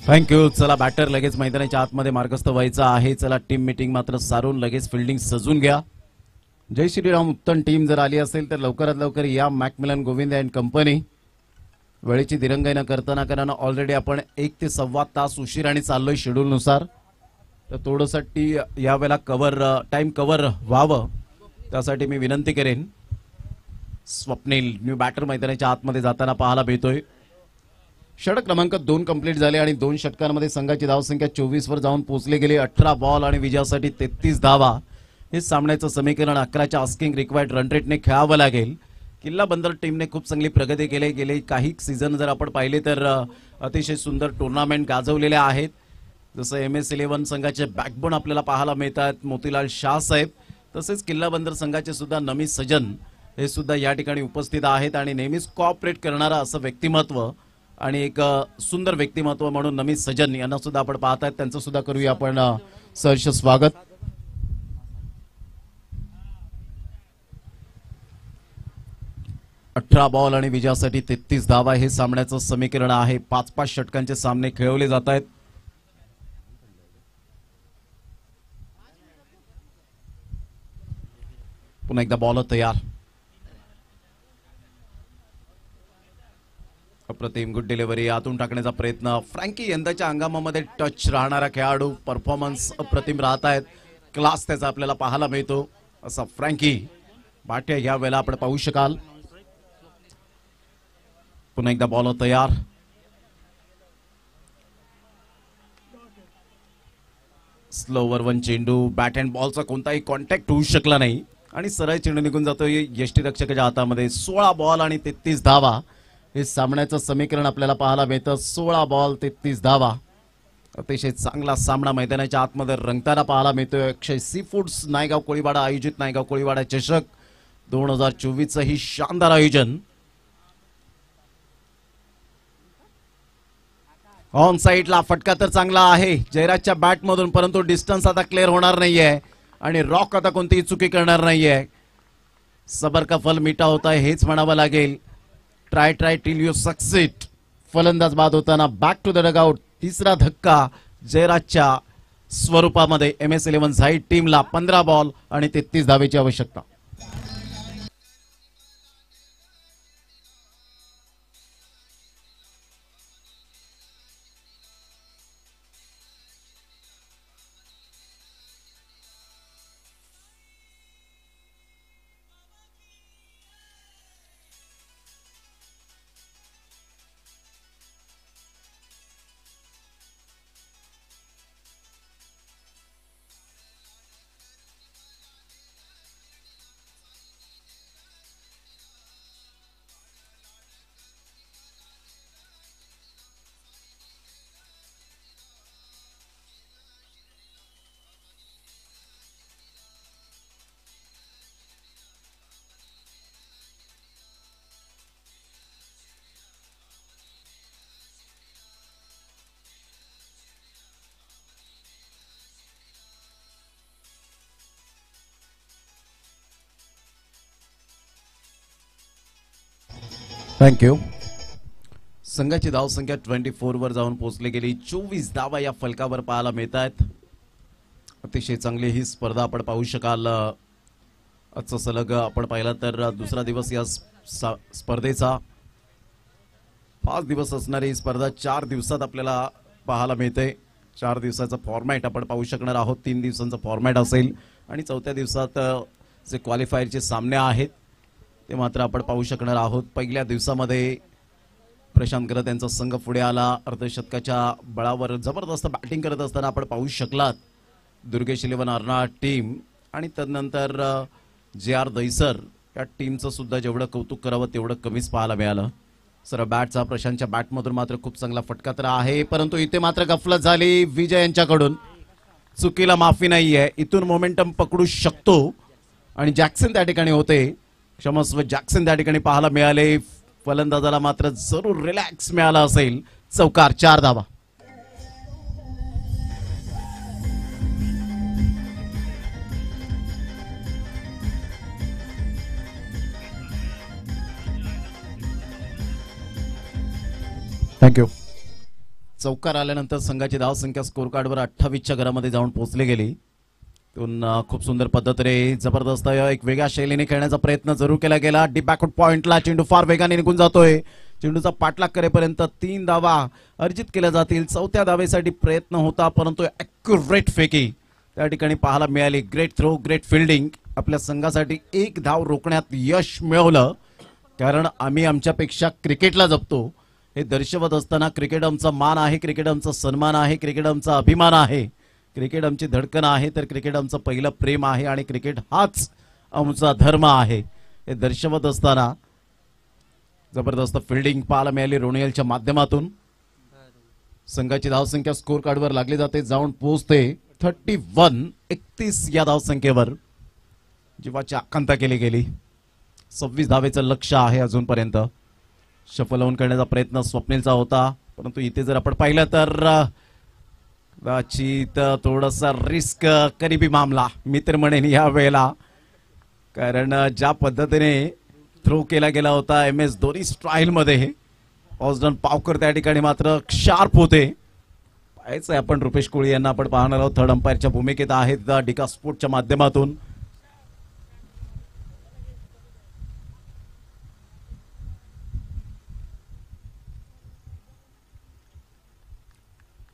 थँक्यू. चला बॅटर लगेच मैदानाच्या आतमध्ये मार्गस्थ व्हायचा आहे. चला टीम मीटिंग मात्र सारून लगेच फिल्डिंग सजून घ्या. जय श्रीराम. उत्तम टीम जर आली असेल तर लवकरात लवकर या. Macmillan Govind and company. वेळेची दिरंगाई न करताना, कारण ऑलरेडी आपण 1 ते 1.25 तास उशिराने चाललोय शेड्यूल नुसार. तर थोडंसं यावेळेला टाइम कव्हर व्हावं त्यासाठी मी विनंती करेन. स्वप्नील न्यू बॅटर मैदानाच्या आतमध्ये जाताना पाहायला मिळतोय. षटक क्रमांक 2 कंप्लीट झाले आणि 2 षटकांमध्ये संघाची धावसंख्या 24 वर जाऊन पोहोचली गेली. 18 बॉल आणि विजयासाठी 33 धावा. हे सामन्याचं समीकरण 11च्या आस्किंग रिक्वायर्ड रन रेटने खेळावं लागेल. किल्ला बंदर टीमने खूप चांगली प्रगती केली. गेले काही सीझन जर आपण पाहिले तर अतिशय सुंदर टुर्नामेंट गाजवलेल्या आहेत. जसं MS11 संघाचे बॅकबोन आपल्याला पाहायला मिळतात, मोतीलाल शाह साहेब. तसेच किल्ला बंदर संघाचे सुद्धा नमी सजन हे सुद्धा या ठिकाणी उपस्थित आहेत आणि नेहमीच कॉपरेट करणारा असं व्यक्तिमत्व आणि एक सुंदर व्यक्तिमत्व म्हणून नमी सजन यांना सुद्धा आपण पाहत आहेत. त्यांचं सुद्धा करूया आपण सहर्ष स्वागत. अठरा बॉल आणि विजयासाठी 33 धावा हे सामन्याचं समीकरण आहे. 5-5 षटकांचे सामने खेळवले जात आहेत. पुन्हा एकदा बॉल तयार. अप्रतिम गुड डिलिव्हरी. आतून टाकण्याचा प्रयत्न. फ्रँकी यंदाच्या हंगामामध्ये टच राहणारा खेळाडू. परफॉर्मन्स अप्रतिम राहत आहेत. क्लास त्याचा आपल्याला पाहायला मिळतो असा फ्रँकी भाटिया या वेळेला आपण पाहू शकाल. पुन्हा एकदा बॉल तयार. स्लोवर 1 चेंडू. बॅट अँड बॉलचा कोणताही कॉन्टॅक्ट होऊ शकला नाही आणि सरळ चेंडू निघून जातोय यष्टीरक्षकाच्या हातामध्ये. 16 बॉल आणि 33 धावा हे सामन्याचं समीकरण आपल्याला पाहायला मिळतं. 16 बॉल 33 धावा. अतिशय चांगला सामना मैदानाच्या आतमध्ये रंगताना पाहायला मिळतोय. अक्षय सी फूड्स नायगाव कोळीवाडा आयोजित नायगाव कोळीवाडा चषक 2024 ही शानदार आयोजन. ऑन साईडला फटका तर चांगला आहे जयराजच्या बॅट मधून, परंतु डिस्टन्स आता क्लिअर होणार नाहीये आणि रॉक आता कोणतीही चुकी करणार नाहीये. सबर का फल मीठा होता है हेच म्हणावं लागेल. Try try till you succeed. फलंदाज बाद होताना बॅक टू द डगआउट. तिसरा धक्का जयराजच्या स्वरूपामध्ये. MS11 झाईट टीमला 15 बॉल आणि 33 धावेची आवश्यकता. थँक्यू. संघाची धावसंख्या 24 वर जाऊन पोहोचली गेली. 24 धावा या फलकावर पाहायला मिळत आहेत. अतिशय चांगली ही स्पर्धा आपण पाहू शकाल. आजचा सलग आपण पाहिला तर दुसरा दिवस या स्पर्धेचा. 5 दिवस असणारी ही स्पर्धा 4 दिवसात आपल्याला पाहायला मिळते. 4 दिवसाचा फॉर्मॅट आपण पाहू शकणार आहोत. 3 दिवसांचा फॉर्मॅट असेल आणि चौथ्या दिवसात जे क्वालिफायरचे सामने आहेत ते मात्र आपण पाहू शकणार आहोत. पहिल्या दिवसामध्ये प्रशांत करत यांचा संघ पुढे आला. अर्धशतकाच्या बळावर जबरदस्त बॅटिंग करत असताना आपण पाहू शकलात दुर्गेश 11 अर्नाळा टीम आणि तदनंतर JR दैसर या टीमचं सुद्धा जेवढं कौतुक करावं तेवढं कमीच पाहायला मिळालं. सर बॅटचा प्रशांतच्या बॅटमधून मात्र खूप चांगला फटका तर आहे, परंतु इथे मात्र गफलत झाली विजय यांच्याकडून. चुकीला माफी नाहीये. इथून मोमेंटम पकडू शकतो आणि जॅक्सन त्या ठिकाणी होते. क्षमस्व जॅक्सन त्या ठिकाणी पाहायला मिळाले. फलंदाजाला मात्र जरूर रिलॅक्स मिळाला असेल. चौकार 4 धावा. थँक्यू. चौकार आल्यानंतर संघाची धावसंख्या स्कोर कार्डवर 28च्या घरामध्ये जाऊन पोहोचली गेली. तिथून खूप सुंदर पद्धतीने जबरदस्त एक वेगळ्या शैलीने खेळण्याचा प्रयत्न जरूर केला गेला. डीप बॅकवर्ड पॉइंटला चेंडू फार वेगाने निघून जातोय. चेंडूचा पाठलाग करेपर्यंत 3 धावा अर्जित केल्या जातील. चौथ्या धावेसाठी प्रयत्न होता, परंतु ॲक्युरेट फेकी त्या ठिकाणी पाहायला मिळाली. Great throw, great fielding. आपल्या संघासाठी 1 धाव रोखण्यात यश मिळवलं, कारण आम्ही आमच्यापेक्षा क्रिकेटला जपतो हे दर्शवत असताना क्रिकेट आमचा मान आहे, क्रिकेट आमचा सन्मान आहे, क्रिकेट आमचा अभिमान आहे, क्रिकेट आमची धडकन आहे, तर क्रिकेट आमचं पहिलं प्रेम आहे आणि क्रिकेट हाच आमचा धर्म आहे हे दर्शवत असताना जबरदस्त फिल्डिंग पाहायला मिळाली रोनियलच्या माध्यमातून. संघाची धावसंख्या स्कोर कार्डवर लागली जाते, जाऊन पोहोचते 31 या धावसंख्येवर. जीवाची आकांक्षा केली गेली. 26 धावेचं लक्ष आहे अजूनपर्यंत. शफल होऊन करण्याचा प्रयत्न स्वप्नीलचा होता, परंतु इथे जर आपण पाहिलं तर कदाचित थोडासा रिस्क करीबी मामला मी तर म्हणेन या वेळेला, कारण ज्या पद्धतीने थ्रो केला गेला होता MS धोनी स्टाईल मध्ये, ऑस्डन पावकर त्या ठिकाणी मात्र शार्प होते. पाहायचंय आपण रुपेश कोळी यांना आपण पाहणार आहोत. थर्ड अंपायरच्या भूमिकेत आहेत डिका स्पोर्टच्या माध्यमातून.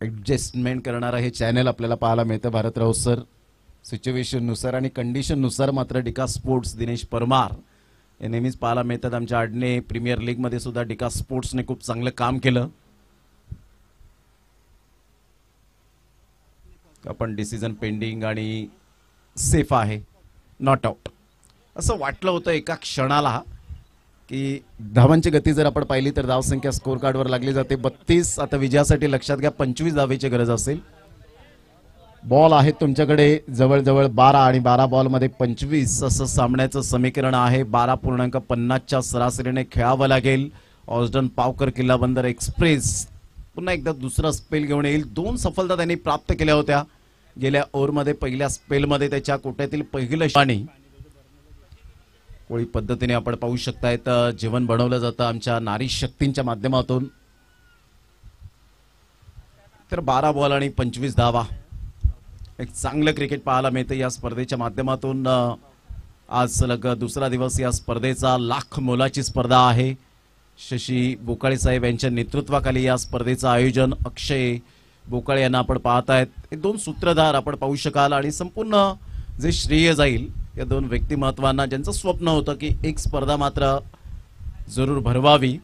ऍडजस्टमेंट करणारा हे चॅनल आपल्याला पाहायला मिळतं भारतराव सर. सिच्युएशन नुसार आणि कंडिशन नुसार मात्र डिका स्पोर्ट्स दिनेश परमार हे नेहमीच पाहायला मिळतात. आमच्या आडने प्रीमियर लीग मध्ये सुद्धा डिका स्पोर्ट्सने खूप चांगलं काम केलं. आपण डिसिजन पेंडिंग आणि सेफ आहे, नॉट आउट असं वाटलं होतं एका क्षणाला की धावांची गती जर आपण पाहिली तर धावसंख्या स्कोर कार्डवर लागली जाते 32. आता विजयासाठी लक्षात घ्या 25 धावेची गरज असेल. बॉल आहेत तुमच्याकडे जवळजवळ 12 आणि 12 बॉलमध्ये 25 असं सामन्याचं समीकरण आहे. 12.50च्या सरासरीने खेळावं लागेल. ऑस्डन पावकर किल्ला बंदर एक्सप्रेस पुन्हा एकदा दुसरा स्पेल घेऊन येईल. 2 सफलता त्यांनी प्राप्त केल्या होत्या गेल्या ओव्हरमध्ये. पहिल्या स्पेलमध्ये त्याच्या कोट्यातील पहिलं पाणी कोळी पद्धतीने आपण पाहू शकतायत जेवण बनवलं जातं आमच्या नारी शक्तींच्या माध्यमातून. तर 12 बॉल आणि 25 धावा, एक चांगलं क्रिकेट पाहायला मिळतं या स्पर्धेच्या माध्यमातून. आज सलग दुसरा दिवस या स्पर्धेचा. लाख मोलाची स्पर्धा आहे. शशी बोकाळे साहेब यांच्या नेतृत्वाखाली या स्पर्धेचं आयोजन. अक्षय बोकाळे यांना आपण पाहतायत. हे दोन सूत्रधार आपण पाहू शकाल आणि संपूर्ण जे श्रेय जाईल या दोन व्यक्तिमत्वांना, ज्यांचं स्वप्न होतं की एक स्पर्धा मात्र जरूर भरवावी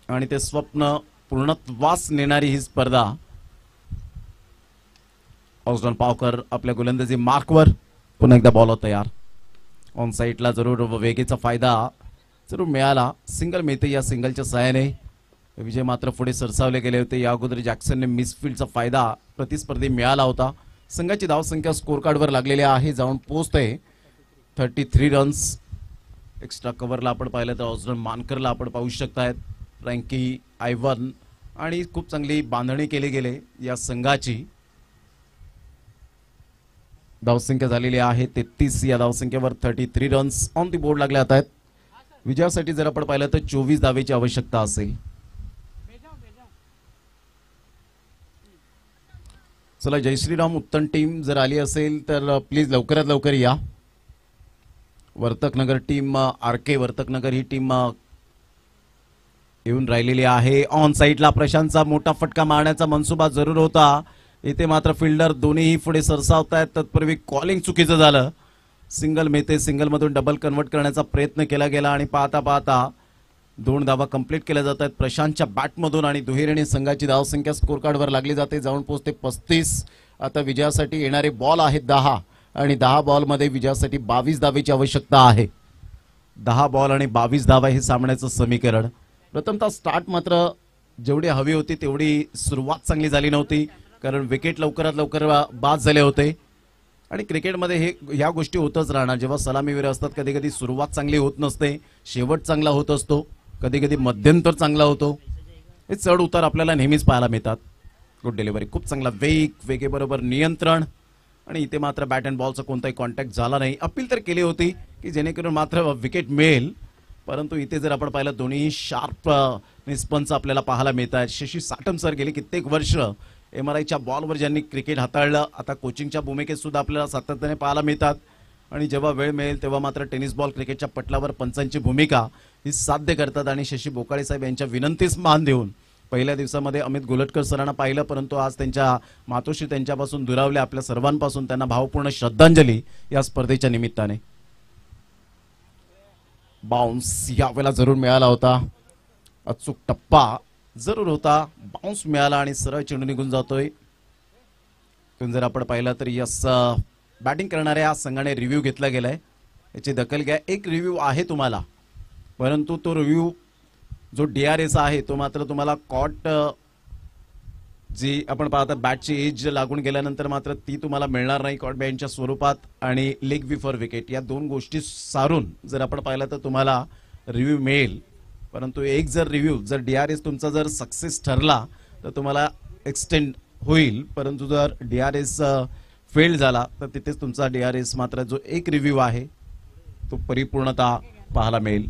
आणि ते स्वप्न पूर्णत्वास नेणारी ही स्पर्धा. ऑस्डन पावकर आपल्या गोलंदाजी मार्कवर. पुन्हा एकदा बॉलर तयार. ऑन साईडला जरूर वेगेचा फायदा जरूर मिळाला. सिंगल मिळते. या सिंगलच्या सहाय्याने विजय मात्र पुढे सरसावले गेले होते. या अगोदर जॅक्सनने मिसफील्डचा फायदा प्रतिस्पर्धी मिळाला होता. संघाची धावसंख्या स्कोर कार्डवर लागलेली आहे, जाऊन पोहोचते 33 रन्स. एक्स्ट्रा कव्हरला आपण पाहिलं तर ऑस्डन मानकरला आपण पाहू शकतायत. फ्रँकी आयव्हन आणि खूप चांगली बांधणी केली गेले या संघाची. धावसंख्या झालेली आहे 33. या धावसंख्येवर 33 रन्स ऑन दी बोर्ड लागले आहेत. विजयासाठी जर आपण पाहिलं तर 24 धावेची आवश्यकता असेल. चला, जय श्रीराम उत्तम टीम जर आली असेल तर प्लीज लवकरात लवकर या. वर्तकनगर टीम, आरके वर्तकनगर ही टीम येऊन राहिलेली आहे. ऑन साईडला प्रशांतचा मोठा फटका मारण्याचा मनसुबा जरूर होता. इथे मात्र फिल्डर दोन्हीही पुढे सरसावतायत. तत्पूर्वी कॉलिंग चुकीचं झालं. सिंगल मिळते. सिंगलमधून डबल कन्वर्ट करण्याचा प्रयत्न केला गेला आणि पाहता पाहता 2 धावा कंप्लीट केल्या जात आहेत प्रशांतच्या बॅटमधून आणि दुहेरीने संघाची धावसंख्या स्कोर कार्डवर लागली जाते, जाऊन पोहोचते 35. आता विजयासाठी येणारे बॉल आहेत 10 आणि 10 बॉलमध्ये विजयासाठी 22 धावेची आवश्यकता आहे. 10 बॉल आणि 22 धावा हे सामन्याचं समीकरण. प्रथमतः स्टार्ट मात्र जेवढी हवी होती तेवढी सुरुवात चांगली झाली नव्हती, कारण विकेट लवकरात लवकर बाद झाले होते. आणि क्रिकेटमध्ये ह्या गोष्टी होतच राहणार. जेव्हा सलामीवीर असतात कधी कधी सुरुवात चांगली होत नसते, शेवट चांगला होत असतो, कधी कधी मध्यंतर चांगला होतो. हे चढ उतार आपल्याला नेहमीच पाहायला मिळतात. गुड डिलिव्हरी, खूप चांगला वेग, वेगेबरोबर नियंत्रण आणि इथे मात्र बॅट अँड बॉलचा कोणताही कॉन्टॅक्ट झाला नाही. अपील तर केली होती की जेणेकरून मात्र विकेट मिळेल, परंतु इथे जर आपण पाहिलं दोन्ही शार्प निस्पन्स आपल्याला पाहायला मिळतात. शशी साटम सर गेली कित्येक वर्ष MRIच्या बॉलवर ज्यांनी क्रिकेट हाताळलं, आता कोचिंगच्या भूमिकेत सुद्धा आपल्याला सातत्याने पाहायला मिळतात. आणि जेव्हा वेळ मिळेल तेव्हा मात्र टेनिस बॉल क्रिकेटच्या पटलावर पंचांची भूमिका ही साध्य करतात. आणि शशी बोकाळे साहेब यांच्या विनंतीस मान देऊन पहिल्या दिवसामध्ये अमित गोलटकर सरांना पाहिलं, परंतु आज त्यांच्या मातोश्री त्यांच्यापासून दुरावले. आपल्या सर्वांपासून त्यांना भावपूर्ण श्रद्धांजली या स्पर्धेच्या निमित्ताने. बाउन्स यावेळेला जरूर मिळाला होता. अचूक टप्पा जरूर होता. बाउन्स मिळाला आणि सरळ चेंडू निघून जातोय. जर आपण पाहिलं तर यस, बॅटिंग करणाऱ्या संघाने रिव्ह्यू घेतला गेलाय, याची दखल घ्या. एक रिव्ह्यू आहे तुम्हाला, परंतु तो रिव्ह्यू जो DRS आहे तो मात्र तुम्हाला कॉट जी आपण पाहता बॅटची एज लागून गेल्यानंतर मात्र ती तुम्हाला मिळणार नाही कॉट बॅटच्या स्वरूपात. आणि लेग बिफोर विकेट या दोन गोष्टी सारून जर आपण पाहिलं तर तुम्हाला रिव्ह्यू मिळेल. परंतु एक जर रिव्ह्यू जर DRS तुमचा जर सक्सेस ठरला तर तुम्हाला एक्सटेंड होईल, परंतु जर DRS फेल झाला तर तिथेच तुमचा DRS मात्र जो एक रिव्ह्यू आहे तो परिपूर्णता पाहायला मिळेल.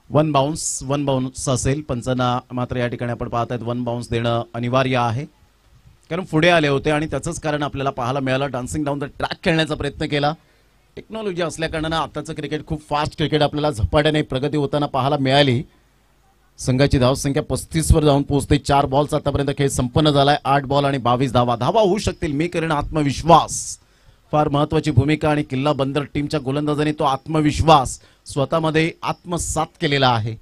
वन बाउन्स असेल. पंचांना मात्र या ठिकाणी आपण पाहतायत 1 बाउन्स देणं अनिवार्य आहे, कारण पुढे आले होते आणि त्याचंच कारण आपल्याला पाहायला मिळालं. डान्सिंग डाऊन द ट्रॅक खेळण्याचा प्रयत्न केला. टेक्नॉलॉजी असल्या कारणानं आताचं क्रिकेट खूप फास्ट क्रिकेट आपल्याला झपाट्याने प्रगती होताना पाहायला मिळाली. संघाची धावसंख्या 35 वर जाऊन पोहोचते. 4 बॉलचा आतापर्यंत खेळ संपन्न झालाय. 8 बॉल आणि 22 धावा. धावा होऊ शकतील, मी करेन आत्मविश्वास. फार महत्वाची भूमिका आणि किल्ला बंदर टीमच्या गोलंदाजाने तो आत्मविश्वास स्वतःमध्ये आत्मसात केलेला आहे.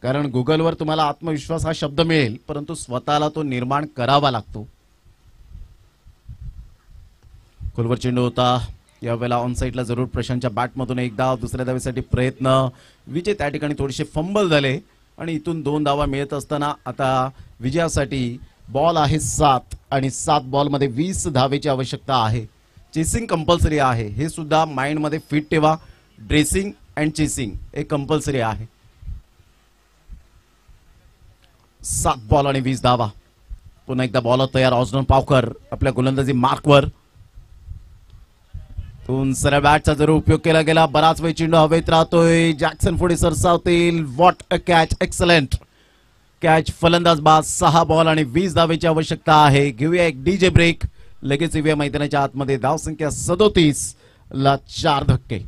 कारण गुगलवर तुम्हाला आत्मविश्वास हा शब्द मिळेल, परंतु स्वतःला तो निर्माण करावा लागतो. खोलवर चेंडू होता. यावेळेला ऑन साईडला जरूर प्रशांतच्या बॅटमधून एक धाव. दुसऱ्या धावेसाठी प्रयत्न. विजय त्या ठिकाणी थोडेसे फंबल झाले आणि इथून 2 धावा मिळत असताना आता विजयासाठी बॉल आहे 7 आणि 7 बॉलमध्ये 20 धावेची आवश्यकता आहे. चेसिंग कंपल्सरी आहे, हे सुद्धा माइंड मध्ये फिट ठेवा. ड्रेसिंग अँड चेसिंग हे कंपल्सरी आहे. 7 बॉल आणि 20 धावा. पुन्हा एकदा बॉलर तयार. ऑस्डन पावकर आपल्या गोलंदाजी मार्कवर. सरळ बॅटचा जर उपयोग केला गेला, बराच वेळ चेंडू हवेत राहतोय, जॅक्सन पुढे सरसावतील. What a catch, excellent catch. फलंदाज बाद. 6 बॉल आणि 20 धावेची आवश्यकता आहे. घेऊया एक डीजे ब्रेक, लगेच येऊया मैदानाच्या आतमध्ये. धाव संख्या 37 ला 4 धक्के.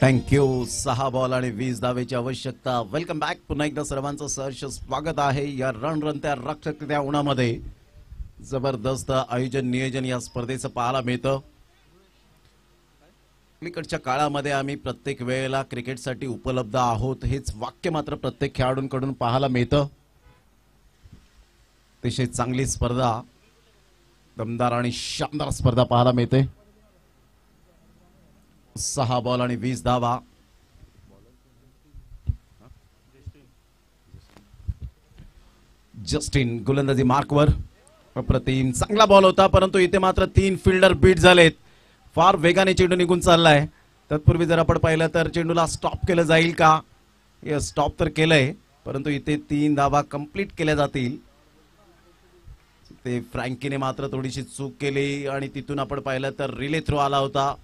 थँक्यू. 6 बॉल आणि 20 धावेची आवश्यकता. Welcome back. पुन्हा एकदा सर्वांचं सहर्ष स्वागत आहे या रणरणत्या रखरखत्या उन्हामध्ये. जबरदस्त आयोजन नियोजन या स्पर्धेचं पाहायला मिळतं. अलीकडच्या काळामध्ये आम्ही प्रत्येक वेळेला क्रिकेटसाठी उपलब्ध आहोत हेच वाक्य मात्र प्रत्येक खेळाडूंकडून पाहायला मिळतं. अतिशय चांगली स्पर्धा, दमदार आणि शानदार स्पर्धा पाहायला मिळते. 6 बॉल आणि 20 धावा. जस्टिन गोलंदाजी मार्कवर. अप्रतिम चांगला बॉल होता, परंतु इथे मात्र 3 फिल्डर बीट झालेत. फार वेगाने चेंडू निघून चाललाय. तत्पूर्वी जर आपण पाहिलं तर चेंडूला स्टॉप केलं जाईल का? स्टॉप तर केलंय, परंतु इथे 3 धावा कंप्लीट केल्या जातील. ते फ्रँकीने मात्र थोडीशी चूक केली आणि तिथून आपण पाहिलं तर रिले थ्रो आला होता.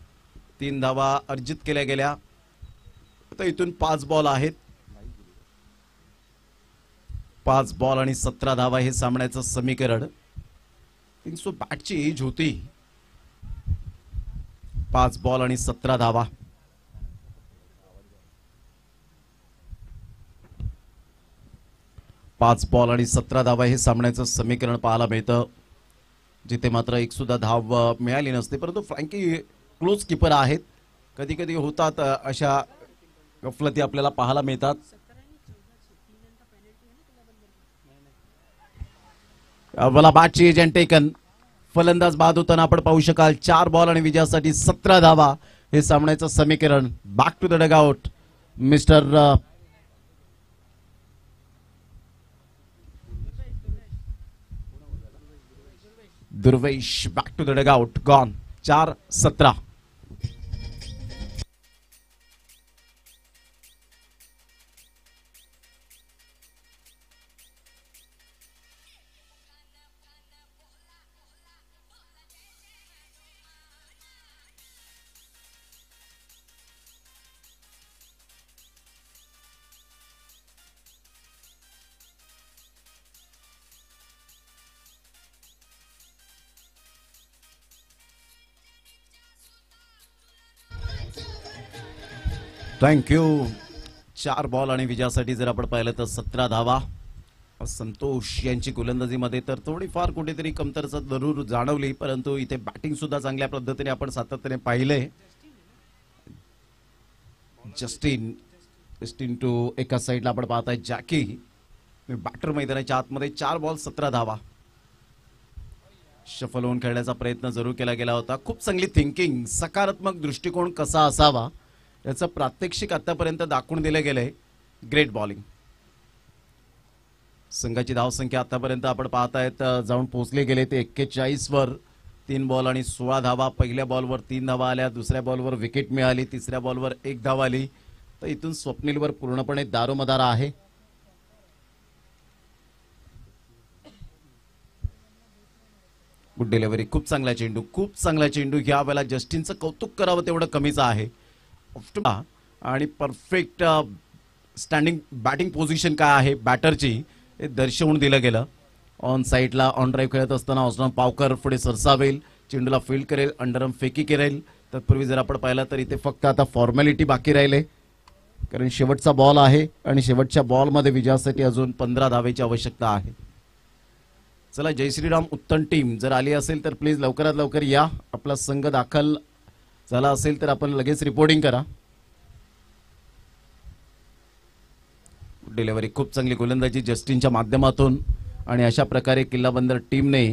3 धावा अर्जित केल्या गेल्या. आता इथून 5 बॉल आहेत. 5 बॉल आणि 17 धावा हे सामन्याचं समीकरण. 300 बॅटची एज होती. 5 बॉल आणि 17 धावा. पाच बॉल आणि 17 धावा हे सामन्याचं समीकरण पाहायला मिळतं, जिथे मात्र एक सुद्धा धाव मिळाली नसते. परंतु फ्रँकी क्लोज कीपर आहेत. कधी कधी होतात अशा गफलती आपल्याला पाहायला मिळतात. Avvala बॅटची age and taken. फलंदाज बाद होताना आपण पाहू शकाल. 4 बॉल आणि विजयासाठी 17 धावा हे सामन्याचं समीकरण. Back to the dugout mister Durvesh. Back to the dugout. Gone. 4-17. Thank you. 4 ball आणि विजयासाठी जर आपण पाहिलं तर 17 धावा. संतोष यांची गोलंदाजीमध्ये तर थोडीफार कुठेतरी कमतरता जरूर जाणवली, परंतु इथे बॅटिंग सुद्धा चांगल्या पद्धतीने आपण सातत्याने पाहिलंय. जस्टिन टू एका साईडला आपण पाहताय जॅकी. बॅटर मैदानाच्या आतमध्ये. 4 बॉल 17 धावा. शफल होऊन खेळण्याचा प्रयत्न जरूर केला गेला होता. खूप चांगली थिंकिंग, सकारात्मक दृष्टिकोन कसा असावा याचं प्रात्यक्षिक आतापर्यंत दाखवून दिलं गेलंय. Great bowling. संघाची धावसंख्या आतापर्यंत आपण पाहतायत जाऊन पोहोचले गेले ते 41 वर. 3 बॉल आणि 16 धावा. पहिल्या बॉलवर 3 धावा आल्या, दुसऱ्या बॉलवर विकेट मिळाली, तिसऱ्या बॉलवर 1 धाव आली. तर इथून स्वप्नीलवर पूर्णपणे दारोमदार आहे. Good delivery. खूप चांगला चेंडू, खूप चांगला चेंडू. या वेळेला जस्टिनचं कौतुक करावं तेवढं कमीच आहे. आणि परफेक्ट स्टँडिंग बॅटिंग पोझिशन काय आहे बॅटरची हे दर्शवून दिलं गेलं. ऑन साईडला ऑन ड्राईव्ह खेळत असताना ऑस्ट्रेलियन पावकर पुढे सरसावेल, चेंडूला फील्ड करेल, अंडरआर्म फेकी करेल. तत्पूर्वी जर आपण पाहिलं तर इथे फक्त आता फॉर्मॅलिटी बाकी राहिले, कारण शेवटचा बॉल आहे आणि शेवटच्या बॉलमध्ये विजयासाठी अजून 15 धावेची आवश्यकता आहे. चला जय श्रीराम उत्तम टीम जर आली असेल तर प्लीज लवकरात लवकर या. आपला संघ दाखल झाला असेल तर आपण लगेच रिपोर्टिंग करा. डिलिव्हरी खूप चांगली गोलंदाजी जस्टिनच्या माध्यमातून आणि अशा प्रकारे किल्लाबंदर टीमने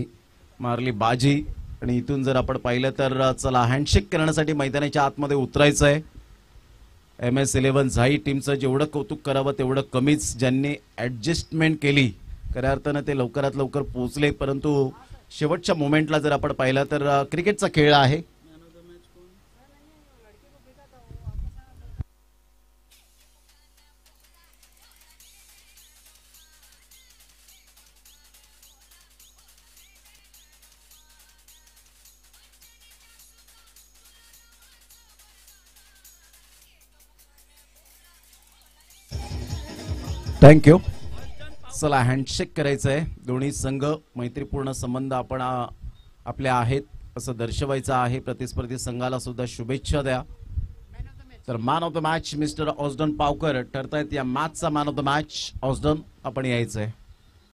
मारली बाजी. आणि इथून जर आपण पाहिलं तर चला हँडशेक करण्यासाठी मैदानाच्या आतमध्ये उतरायचं आहे. MS11 झाई टीमचं जेवढं कौतुक करावं तेवढं कमीच. ज्यांनी ऍडजस्टमेंट केली खऱ्या अर्थानं ते लवकरात लवकर पोहोचले. परंतु शेवटच्या मोमेंटला जर आपण पाहिलं तर क्रिकेटचा खेळ आहे. थँक्यू. चला हँडशेक करायचं आहे. दोन्ही संघ मैत्रीपूर्ण संबंध आपण आपल्या आहेत असं दर्शवायचं आहे. प्रतिस्पर्धी संघाला सुद्धा शुभेच्छा द्या. तर man of the match mister Osdan Pavkar ठरतायत या मॅचचा man of the match. Osdan आपण यायचंय.